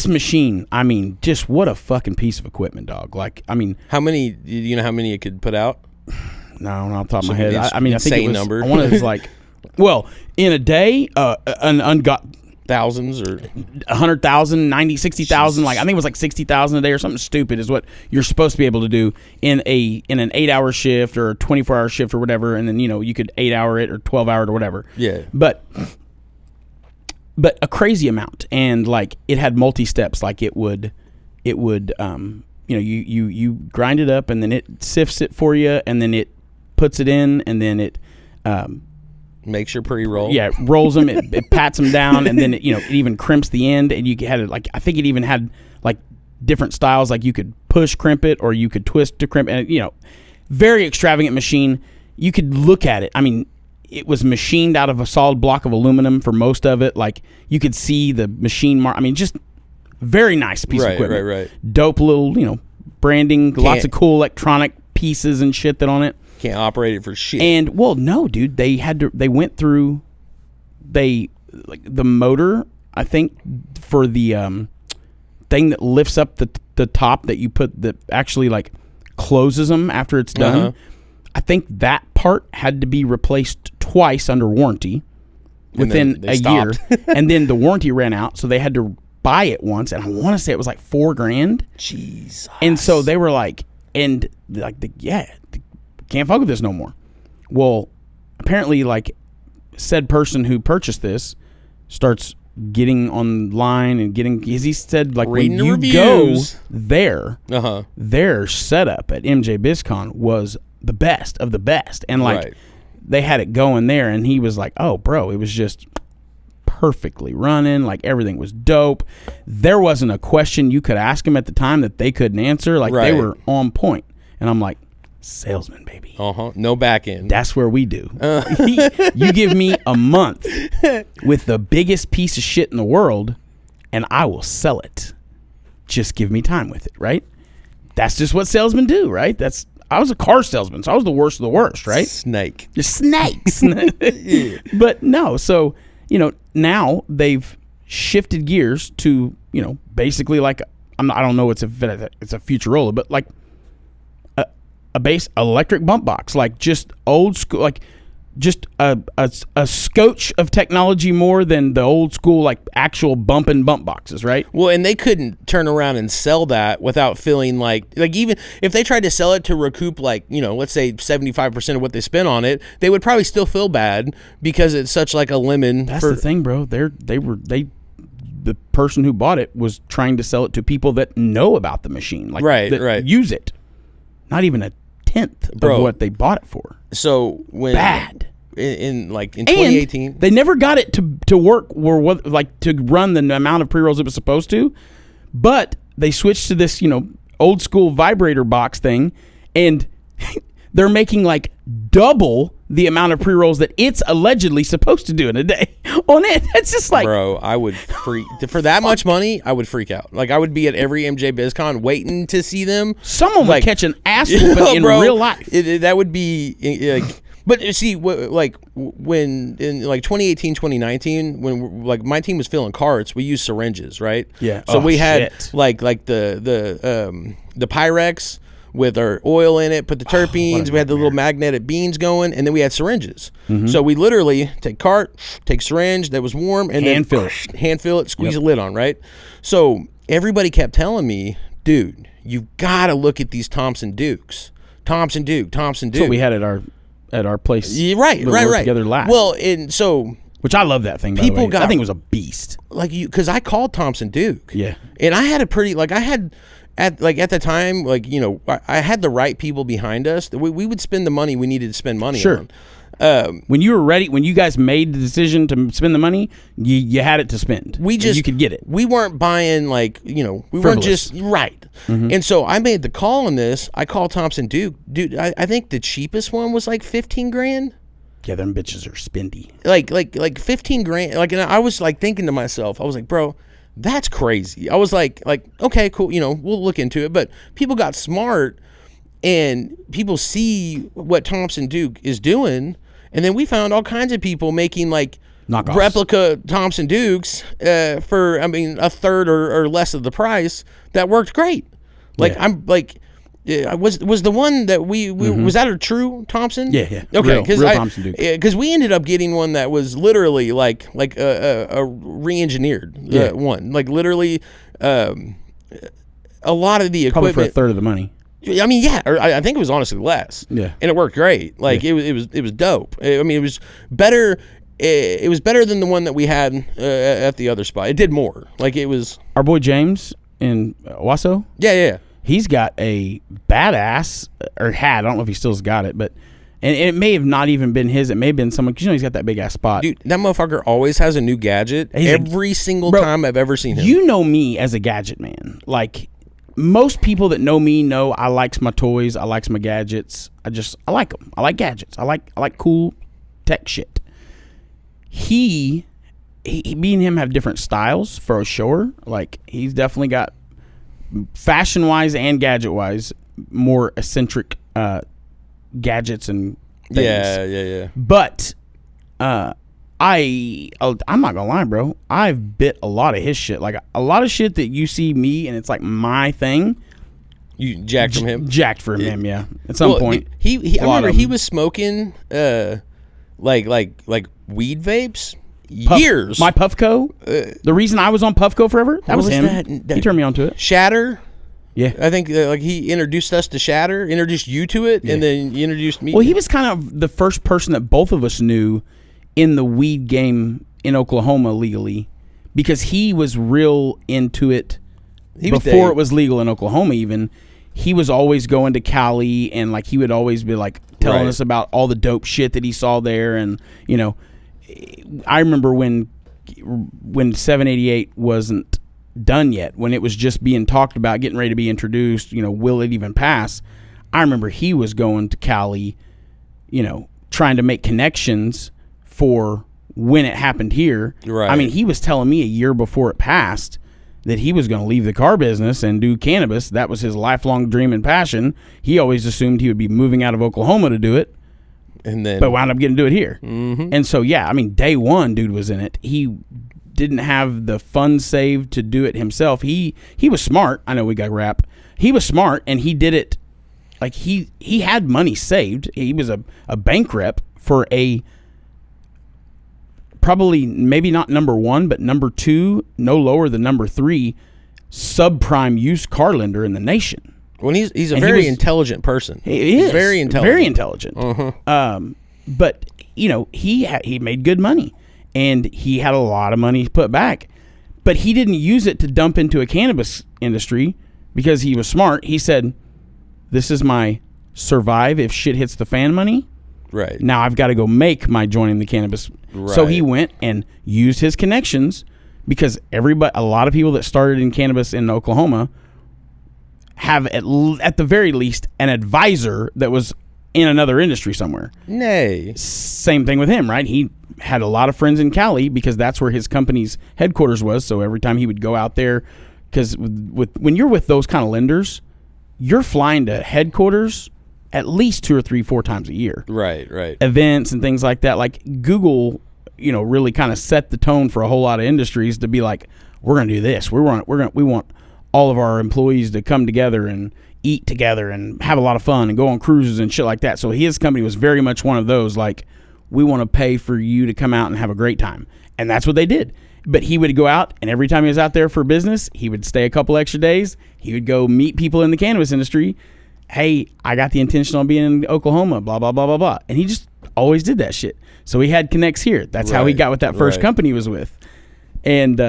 machine, I mean, just what a fucking piece of equipment, dog. How many? Do you know how many it could put out? No, not off the top of my head. I think it was number. I wanted it was well, in a day, thousands or 100,000, 90, 60,000. I think it was 60,000 a day or something stupid is what you're supposed to be able to do in an 8-hour shift or a 24-hour shift or whatever, and then you could 8-hour it or 12-hour it or whatever. Yeah. But a crazy amount, and it had multi steps. It would you grind it up, and then it sifts it for you, and then it puts it in, and then it makes your pre-roll. Yeah, rolls them, it pats them down, and then it even crimps the end, and you had it I think it even had different styles. You could push crimp it, or you could twist to crimp, and very extravagant machine. You could look at it. I mean, it was machined out of a solid block of aluminum for most of it. You could see the machine mark. I mean, just very nice piece of equipment. Right. Dope little, branding, lots of cool electronic pieces and shit that on it. Can't operate it for shit. And no, dude, they went through the motor, I think, for the thing that lifts up the top that you put that actually closes them after it's done. I think that part had to be replaced twice under warranty within they a year. stopped. And then the warranty ran out, so they had to buy it once. And I want to say it was like $4,000. Jesus. And so they were like, can't fuck with this no more. Well, apparently, like, said person who purchased this starts getting online and getting, as he said, like, reading when you reviews. go there, Uh-huh. their setup at MJ BizCon was the best of the best. And, like, Right. they had it going there, and he was like, oh, bro, it was just perfectly running. Like, everything was dope. There wasn't a question you could ask him at the time that they couldn't answer. Like, they Right. were on point. And I'm like, salesman, baby. Uh-huh. No back end. That's where we do. You give me a month with the biggest piece of shit in the world, and I will sell it. Just give me time with it, right? That's just what salesmen do, right? I was a car salesman, so I was the worst of the worst, right? Snake. Just snakes. But no, so, now they've shifted gears to, basically like, I don't know it's a Futurola, but like a base electric bump box, like just old school, like just a scotch of technology more than the old school, like actual bump boxes, right? Well, and they couldn't turn around and sell that without feeling like even if they tried to sell it to recoup, like, let's say 75% of what they spent on it, they would probably still feel bad because it's such like a lemon. That's the thing, bro. The person who bought it was trying to sell it to people that know about the machine, like that use it. Not even a tenth of what they bought it for. So when bad. In 2018, and they never got it to work to run the amount of pre-rolls it was supposed to, but they switched to this old school vibrator box thing, and they're making like double the amount of pre-rolls that it's allegedly supposed to do in a day on it. It's just like, bro, I would freak for that much money. I would freak out. Like, I would be at every MJ BizCon waiting to see them. Someone would catch an ass whooping in real life. That would be like. But see, like when in like 2018, 2019, when like my team was filling carts, we used syringes, right? Yeah. So we had like the Pyrex with our oil in it, put the terpenes. We had the little magnetic beans going, and then we had syringes. Mm-hmm. So we literally take syringe that was warm, and hand fill it, squeeze a lid on, right? So everybody kept telling me, dude, you've got to look at these Thompson Dukes. Thompson Duke. That's what we had at our place. Yeah, right. Together last. Well, and so, which I love that thing. By the way. I think it was a beast. Like because I called Thompson Duke. Yeah, and I had at the time, I had the right people behind us. We would spend the money we needed to spend money on. When you were ready, when you guys made the decision to spend the money, you had it to spend. You could get it. We weren't buying we weren't just right. Mm-hmm. And so I made the call on this. I called Thompson Duke. Dude, I think the cheapest one was like $15,000. Yeah, them bitches are spendy. Like $15,000. Like, and I was like thinking to myself, I was like, bro, that's crazy. I was like, okay, cool. We'll look into it. But people got smart, and people see what Thompson Duke is doing. And then we found all kinds of people making like knockoffs, replica Thompson Dukes for a third or less of the price that worked great. Like I'm like, was the one that we was that a true Thompson? Yeah. Okay, real Thompson Duke. Because we ended up getting one that was literally like a re-engineered one, like literally a lot of the equipment probably for a third of the money. I mean, yeah, or I think it was honestly less. Yeah, and it worked great. Like it was dope. I mean, it was better. It was better than the one that we had at the other spot. It did more. Like it was. Our boy James in Wasso. Yeah. He's got a badass, or had. I don't know if he still's got it, but and it may have not even been his. It may have been someone, because he's got that big ass spot. Dude, that motherfucker always has a new gadget every single time I've ever seen him. You know me as a gadget man. Like, most people that know me know I likes my toys. I likes my gadgets. I like them. I like gadgets. I like cool tech shit. He me and him have different styles for sure. Like, he's definitely got, fashion wise and gadget wise, more eccentric gadgets and things. Yeah. But I'm not gonna lie, bro. I've bit a lot of his shit. Like, a lot of shit that you see me and it's like my thing. You jacked from him? Jacked from him, yeah. At some point. I remember he was smoking like weed vapes years. My Puffco. The reason I was on Puffco forever, that was him. He turned me onto it. Shatter. Yeah. I think like he introduced us to Shatter, introduced you to it, and then you introduced me. Well, he was kind of the first person that both of us knew in the weed game in Oklahoma legally, because he was real into it before it was legal in Oklahoma even. He was always going to Cali, and like he would always be like telling us about all the dope shit that he saw there. And you know, I remember when 788 wasn't done yet, when it was just being talked about, getting ready to be introduced, you know, will it even pass? I remember he was going to Cali, you know, trying to make connections for when it happened here. Right. I mean, he was telling me a year before it passed that he was going to leave the car business and do cannabis. That was his lifelong dream and passion. He always assumed he would be moving out of Oklahoma to do it, but wound up getting to do it here. Mm-hmm. And so, yeah, I mean, day one, dude was in it. He didn't have the funds saved to do it himself. He was smart. I know we got rap. He was smart, and he did it. Like, he had money saved. He was a bank rep for a probably maybe not number one, but number two, no lower than number three, subprime used car lender in the nation. Well, he's a very intelligent person. He is very intelligent. Very intelligent. Uh-huh. But you know, he made good money, and he had a lot of money put back, but he didn't use it to dump into a cannabis industry because he was smart. He said, "This is my survive if shit hits the fan money. Right. Now I've got to go make my joining the cannabis." Right. So he went and used his connections, because a lot of people that started in cannabis in Oklahoma have at the very least an advisor that was in another industry somewhere. Nay. Same thing with him, right? He had a lot of friends in Cali because that's where his company's headquarters was. So every time he would go out there, because when you're with those kind of lenders, you're flying to headquarters at least 2 or 3, 4 times a year. Right. Events and things like that. Like Google, you know, really kind of set the tone for a whole lot of industries to be like, we're going to do this. We want all of our employees to come together and eat together and have a lot of fun and go on cruises and shit like that. So his company was very much one of those, like, we want to pay for you to come out and have a great time. And that's what they did. But he would go out, and every time he was out there for business, he would stay a couple extra days. He would go meet people in the cannabis industry. Hey, I got the intention on being in Oklahoma, blah, blah, blah, blah, blah. And he just always did that shit. So he had connects here. That's how he got with that first company he was with. And,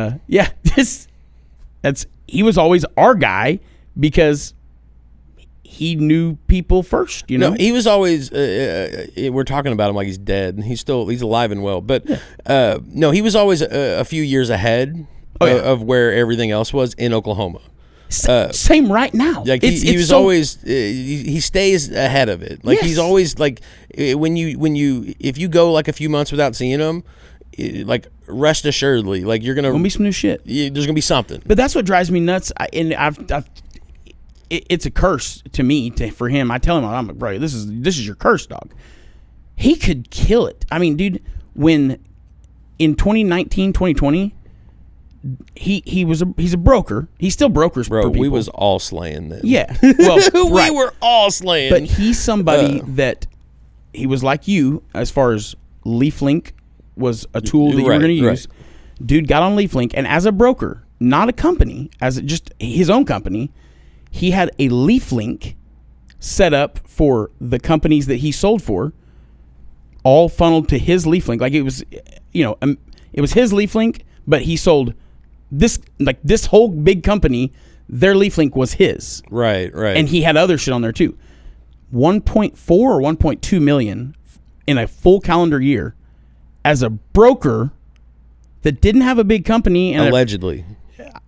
he was always our guy because he knew people first, you know? No, he was always, we're talking about him like he's dead, and he's alive and well. But, no, he was always a few years ahead of where everything else was in Oklahoma. Same right now. Like he was always he stays ahead of it. Like he's always like if you go like a few months without seeing him, like rest assuredly, like you're gonna be some new shit. There's gonna be something. But that's what drives me nuts. It's a curse to me for him. I tell him, I'm like, bro, this is your curse, dog. He could kill it. I mean, dude, when in 2019, 2020. He's a broker. He still brokers for people. We was all slaying then. Yeah. Well, we were all slaying. But he's somebody that he was like you as far as LeafLink was a tool that you were going to use. Right. Dude got on LeafLink, and as a broker, not a company, as just his own company, he had a LeafLink set up for the companies that he sold for, all funneled to his LeafLink. Like it was, it was his LeafLink, but he sold this whole big company, their LeafLink was his. Right. And he had other shit on there too. 1.4 or 1.2 million in a full calendar year as a broker that didn't have a big company. And allegedly.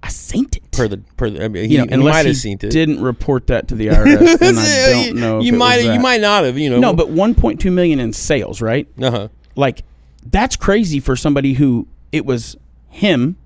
I seen it. He might have seen it. Didn't report that to the IRS, then I don't know. You might not have. No, but 1.2 million in sales, right? Like that's crazy for somebody who it was him,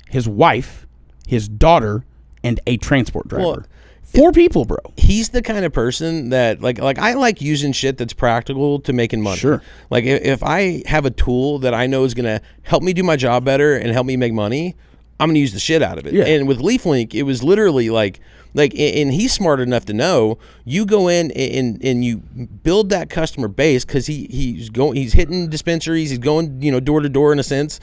his wife, his daughter, and a transport driver. Well, 4 people, bro. He's the kind of person that like I like using shit that's practical to making money. Sure. Like if I have a tool that I know is gonna help me do my job better and help me make money, I'm gonna use the shit out of it. Yeah. And with LeafLink, it was literally like, and he's smart enough to know you go in and you build that customer base because he's hitting dispensaries, he's going door to door in a sense,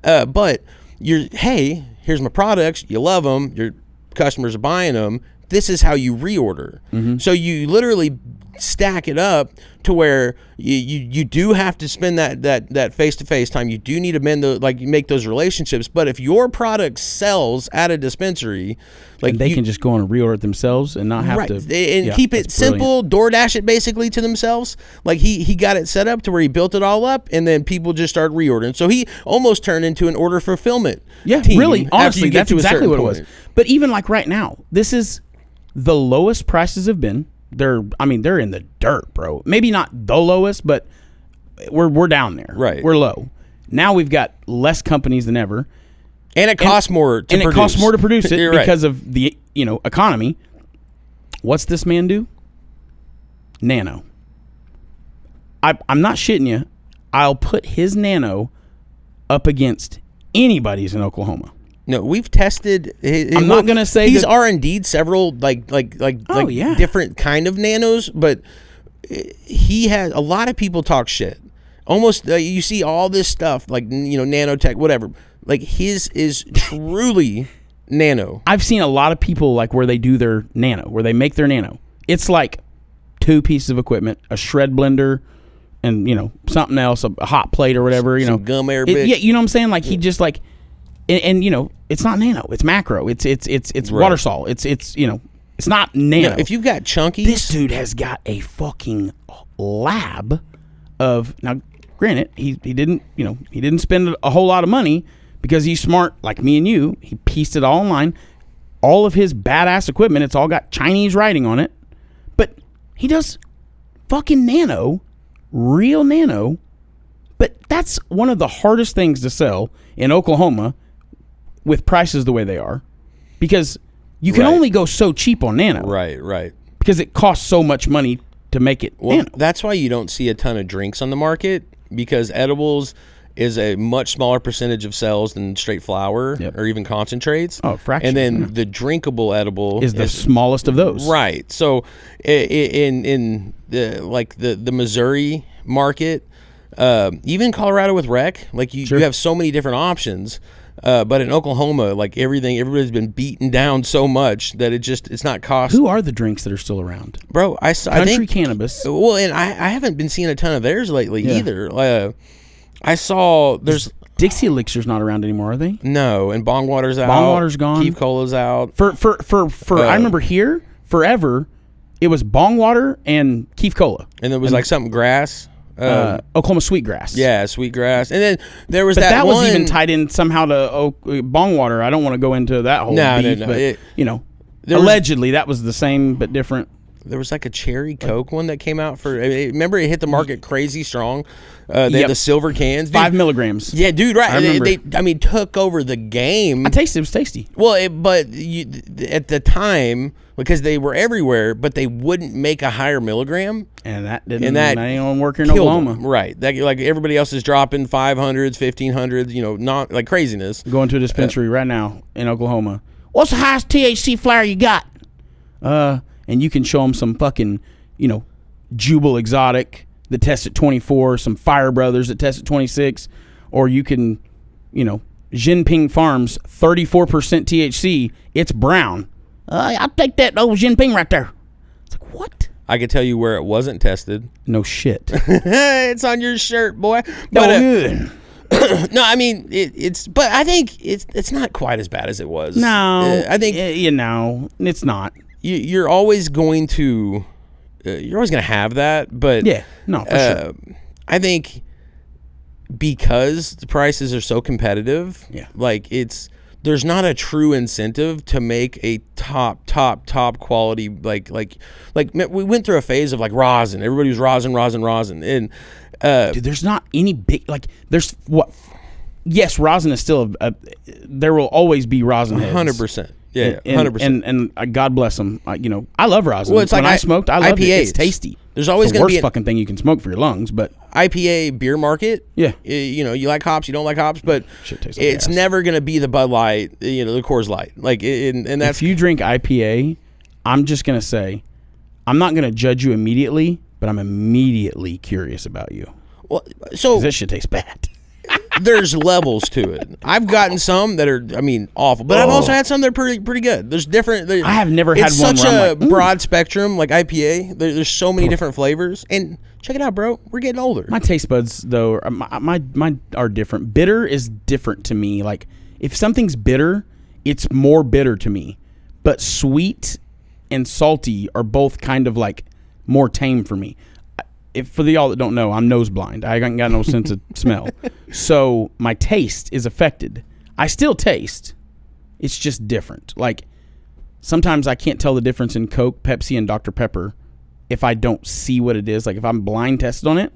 but hey, here's my products, you love them, your customers are buying them. This is how you reorder. So you literally stack it up to where you do have to spend that face-to-face time. You do need to make those relationships. But if your product sells at a dispensary, and they can just go on and reorder it themselves and not have to keep it simple, DoorDash it basically to themselves. Like he got it set up to where he built it all up, and then people just start reordering. So he almost turned into an order fulfillment team. Really, honestly, that's exactly what it was. point. But even like right now, this is the lowest prices have been. They're in the dirt, bro. Maybe not the lowest, but we're down there. Right. We're low. Now we've got less companies than ever. And it costs more to produce. And it costs more to produce it You're because right. of the economy. What's this man do? Nano. I'm not shitting you. I'll put his Nano up against anybody's in Oklahoma. No, we've tested. I'm not gonna say he's that- R&D'd several different kind of nanos, but he has a lot of people talk shit. Almost you see all this stuff like nanotech, whatever. Like his is truly nano. I've seen a lot of people like where they do their Nano, where they make their Nano. It's like 2 pieces of equipment, a shred blender, and something else, a hot plate or whatever. Some gum air. Yeah, you know what I'm saying? Like he just like. And it's not nano. It's macro. It's Right. water salt. It's not nano. If you've got chunkies, This dude has got a fucking lab of now. Granted, he didn't spend a whole lot of money because he's smart like me and you. He pieced it all online. All of his badass equipment, it's all got Chinese writing on it, but he does fucking nano, real nano. But that's one of the hardest things to sell in Oklahoma with prices the way they are, because you can Right. only go so cheap on nano, right. because it costs so much money to make it Well, nano. that's why you don't see a ton of drinks on the market, because edibles is a much smaller percentage of sales than straight flour or even concentrates. Oh, fraction. And then the drinkable edible Is the smallest of those. right. So in the Missouri market, even Colorado with rec, like you have so many different options. But in Oklahoma, like everybody's been beaten down so much that it's not cost. Who are the drinks that are still around? Bro, I think Cannabis. Well, and I haven't been seeing a ton of theirs lately either. I saw there's Dixie Elixir's not around anymore, are they? no, and Bong Water's out. Bong Water's gone. Keef Cola's out. For I remember here forever, it was Bong Water and Keef Cola. And there was like something grass. Oklahoma Sweetgrass. Yeah, sweetgrass. And then there was But that one, was even tied in somehow to Bong Water. I don't want to go into that whole beef, No. but There was- allegedly that was the same but different. There was like a cherry Coke one that came out for. Remember, it hit the market crazy strong. They had the silver cans, dude. 5 milligrams. Yeah, dude, right. I remember. They took over the game. I tasted it. It was tasty. Well, at the time, because they were everywhere, but they wouldn't make a higher milligram. And that didn't. And that ain't gonna work in killed Oklahoma. them. Right. That, like everybody else is dropping 500s, 1500s, not like craziness. Going to a dispensary right now in Oklahoma. What's the highest THC flower you got? And you can show them some fucking, Jubal Exotic that tests at 24, some Fire Brothers that test at 26, or you can, Jinping Farms 34% THC. It's brown. I'll take that old Jinping right there. It's like, what? I could tell you where it wasn't tested. No shit. It's on your shirt, boy. No But, good. no, I mean it's. But I think it's not quite as bad as it was. No, I think it's not. you're always going to have that. But Yeah, no, for sure. I think because the prices are so competitive, like there's not a true incentive to make a top quality like we went through a phase of like rosin. Everybody was rosin, and Dude, there's not any big there's what? Yes, rosin is still there will always be rosin heads. 100%. Yeah, 100%. And God bless them. I love rosin. Well, it's when like I smoked, I loved it. IPAs. It's tasty. There's always It's the going to be worst fucking thing you can smoke for your lungs, but IPA beer market. Yeah. You know, you like hops, you don't like hops, but Shit tastes like it's ass. never going to be the Bud Light, you know, the Coors Light. Like, and that's... if you drink IPA, I'm just going to say, I'm not going to judge you immediately, but I'm immediately curious about you. Well, so 'Cause this shit tastes bad. there's levels to it. I've gotten some that are, I mean, awful, but I've also had some that are pretty good. There's different. I have never had it's one such where a I'm like, broad spectrum, like IPA. There's so many different flavors, and check it out, bro. We're getting older. My taste buds, though, my are different. Bitter is different to me. Like, if something's bitter, it's more bitter to me. But sweet and salty are both kind of like more tame for me. If for the y'all that don't know, I'm nose blind. I ain't got no sense of smell. So my taste is affected. I still taste. It's just different. Like, sometimes I can't tell the difference in Coke, Pepsi, and Dr. Pepper if I don't see what it is. Like, if I'm blind tested on it,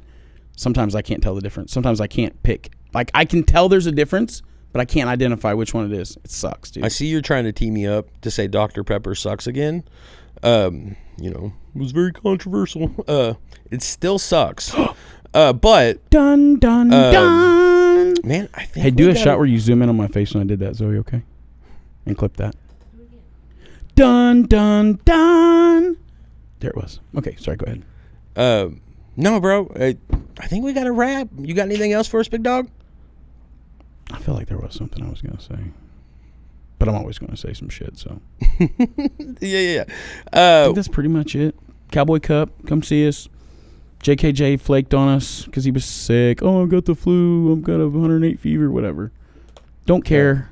sometimes I can't tell the difference. Sometimes I can't pick. Like, I can tell there's a difference, but I can't identify which one it is. It sucks, dude. I see you're trying to tee me up to say Dr. Pepper sucks again. You know, it was very controversial. It still sucks. But Dun, dun, dun. man, I think Hey, do we a gotta- shot where you zoom in on my face when I did that, Zoe, okay? And clip that. Dun, dun, dun. There it was. Okay, sorry, go ahead. No, bro. I think we got a wrap. You got anything else for us, big dog? I feel like there was something I was going to say. But I'm always going to say some shit, so. Yeah. I think that's pretty much it. Cowboy Cup, come see us. JKJ flaked on us because he was sick. Oh, I got the flu. I've got a 108 fever, whatever. Don't care.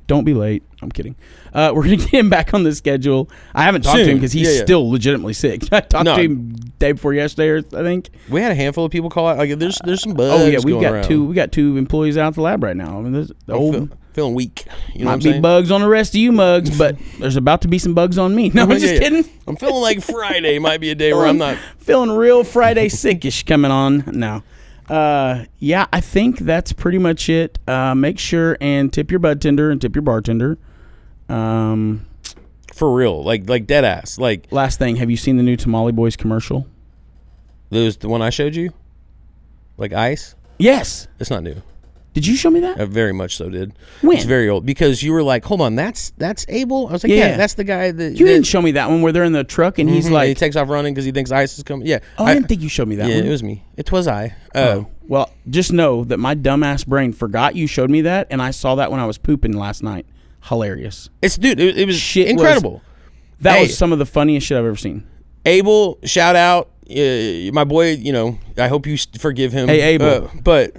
Don't be late. I'm kidding. We're going to get him back on the schedule. I haven't talked to him because he's still legitimately sick. I talked to him day before yesterday, I think. We had a handful of people call out. Like, there's some bugs. Oh yeah, we going got around. we got two employees out at the lab right now. I mean, Feeling weak. You know what might I'm be saying? bugs on the rest of you mugs, but there's about to be some bugs on me. No, I'm just kidding. I'm feeling like Friday might be a day where I'm not. Feeling real Friday sickish coming on now. Yeah, I think that's pretty much it. Make sure and tip your bud tender and tip your bartender. For real, like dead ass. Like, Last thing, have you seen the new Tamale Boys commercial? the one I showed you, like ice. Yes. It's not new. Did you show me that? I very much so did. When? It's very old because you were like, hold on, that's Abel. I was like, yeah, that's the guy that You didn't show me that one where they're in the truck and he's like, he takes off running because he thinks ice is coming. Yeah. oh, I didn't think you showed me that Yeah, one. it was me. It was I. Well, just know that my dumbass brain forgot you showed me that, and I saw that when I was pooping last night. Hilarious. It's dude. It was Shit was- incredible. That Hey. was some of the funniest shit I've ever seen. Abel, shout out, my boy. You know, I hope you forgive him. Hey, Abel. But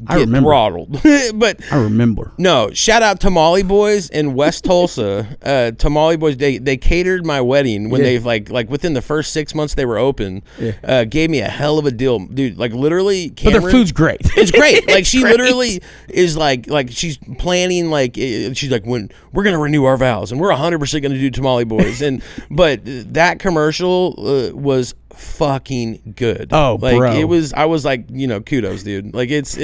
I get remember. throttled. But I remember. no, shout out Tamale Boys in West Tulsa. Tamale Boys, they catered my wedding when they've like within the first 6 months they were open. Yeah. Gave me a hell of a deal, dude. Like literally, But Cameron, their food's great. It's great. Like she great. literally is like she's planning she's like, when we're gonna renew our vows and we're 100% gonna do Tamale Boys but that commercial was fucking good. Oh, like bro. it was. I was like, kudos, dude. Like it's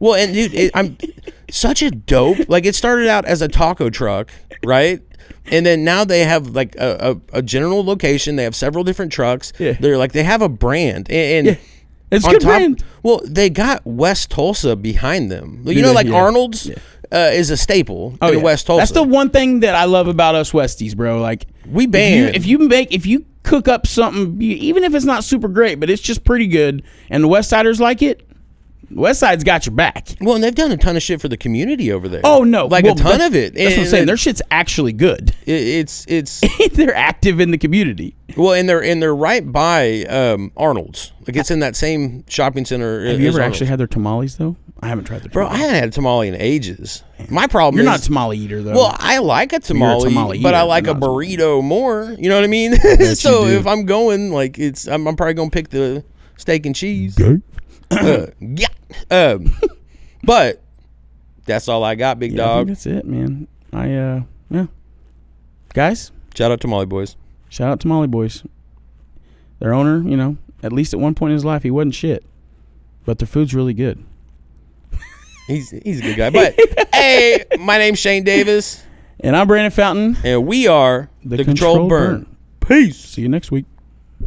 well, and dude, I'm such a dope. Like it started out as a taco truck, right? And then now they have like a general location. They have several different trucks. Yeah. They're like they have a brand and. Yeah. It's On good top, brand. well, they got West Tulsa behind them. You Do know, they? like Yeah. Arnold's is a staple in yeah. West Tulsa. That's the one thing that I love about us Westies, bro. Like We band. if you cook up something, even if it's not super great, but it's just pretty good, and the West Siders like it, West Side's got your back. Well, and they've done a ton of shit for the community over there. Oh no, like well, a ton of it. That's what I'm saying. Their shit's actually good. It's They're active in the community. well, and they're right by Arnold's. Like it's in that same shopping center. Have you as ever Arnold's. actually had their tamales though? I haven't tried their Bro, tamales. I haven't had a tamale in ages. My problem You're is not a tamale eater though. well, I like a tamale, tamale but I eater, like a but not a burrito more. You know what I mean? So you do. if I'm going, like, I'm probably gonna pick the steak and cheese. Yeah. But that's all I got, big yeah, I dog. think that's it, man. Yeah. Guys, Shout out to Molly Boys. shout out to Molly Boys. Their owner, at least at one point in his life, he wasn't shit, but their food's really good. He's a good guy. But hey, my name's Shane Davis, And I'm Brandon Fountain. and we are the Controlled Burn. Peace. See you next week.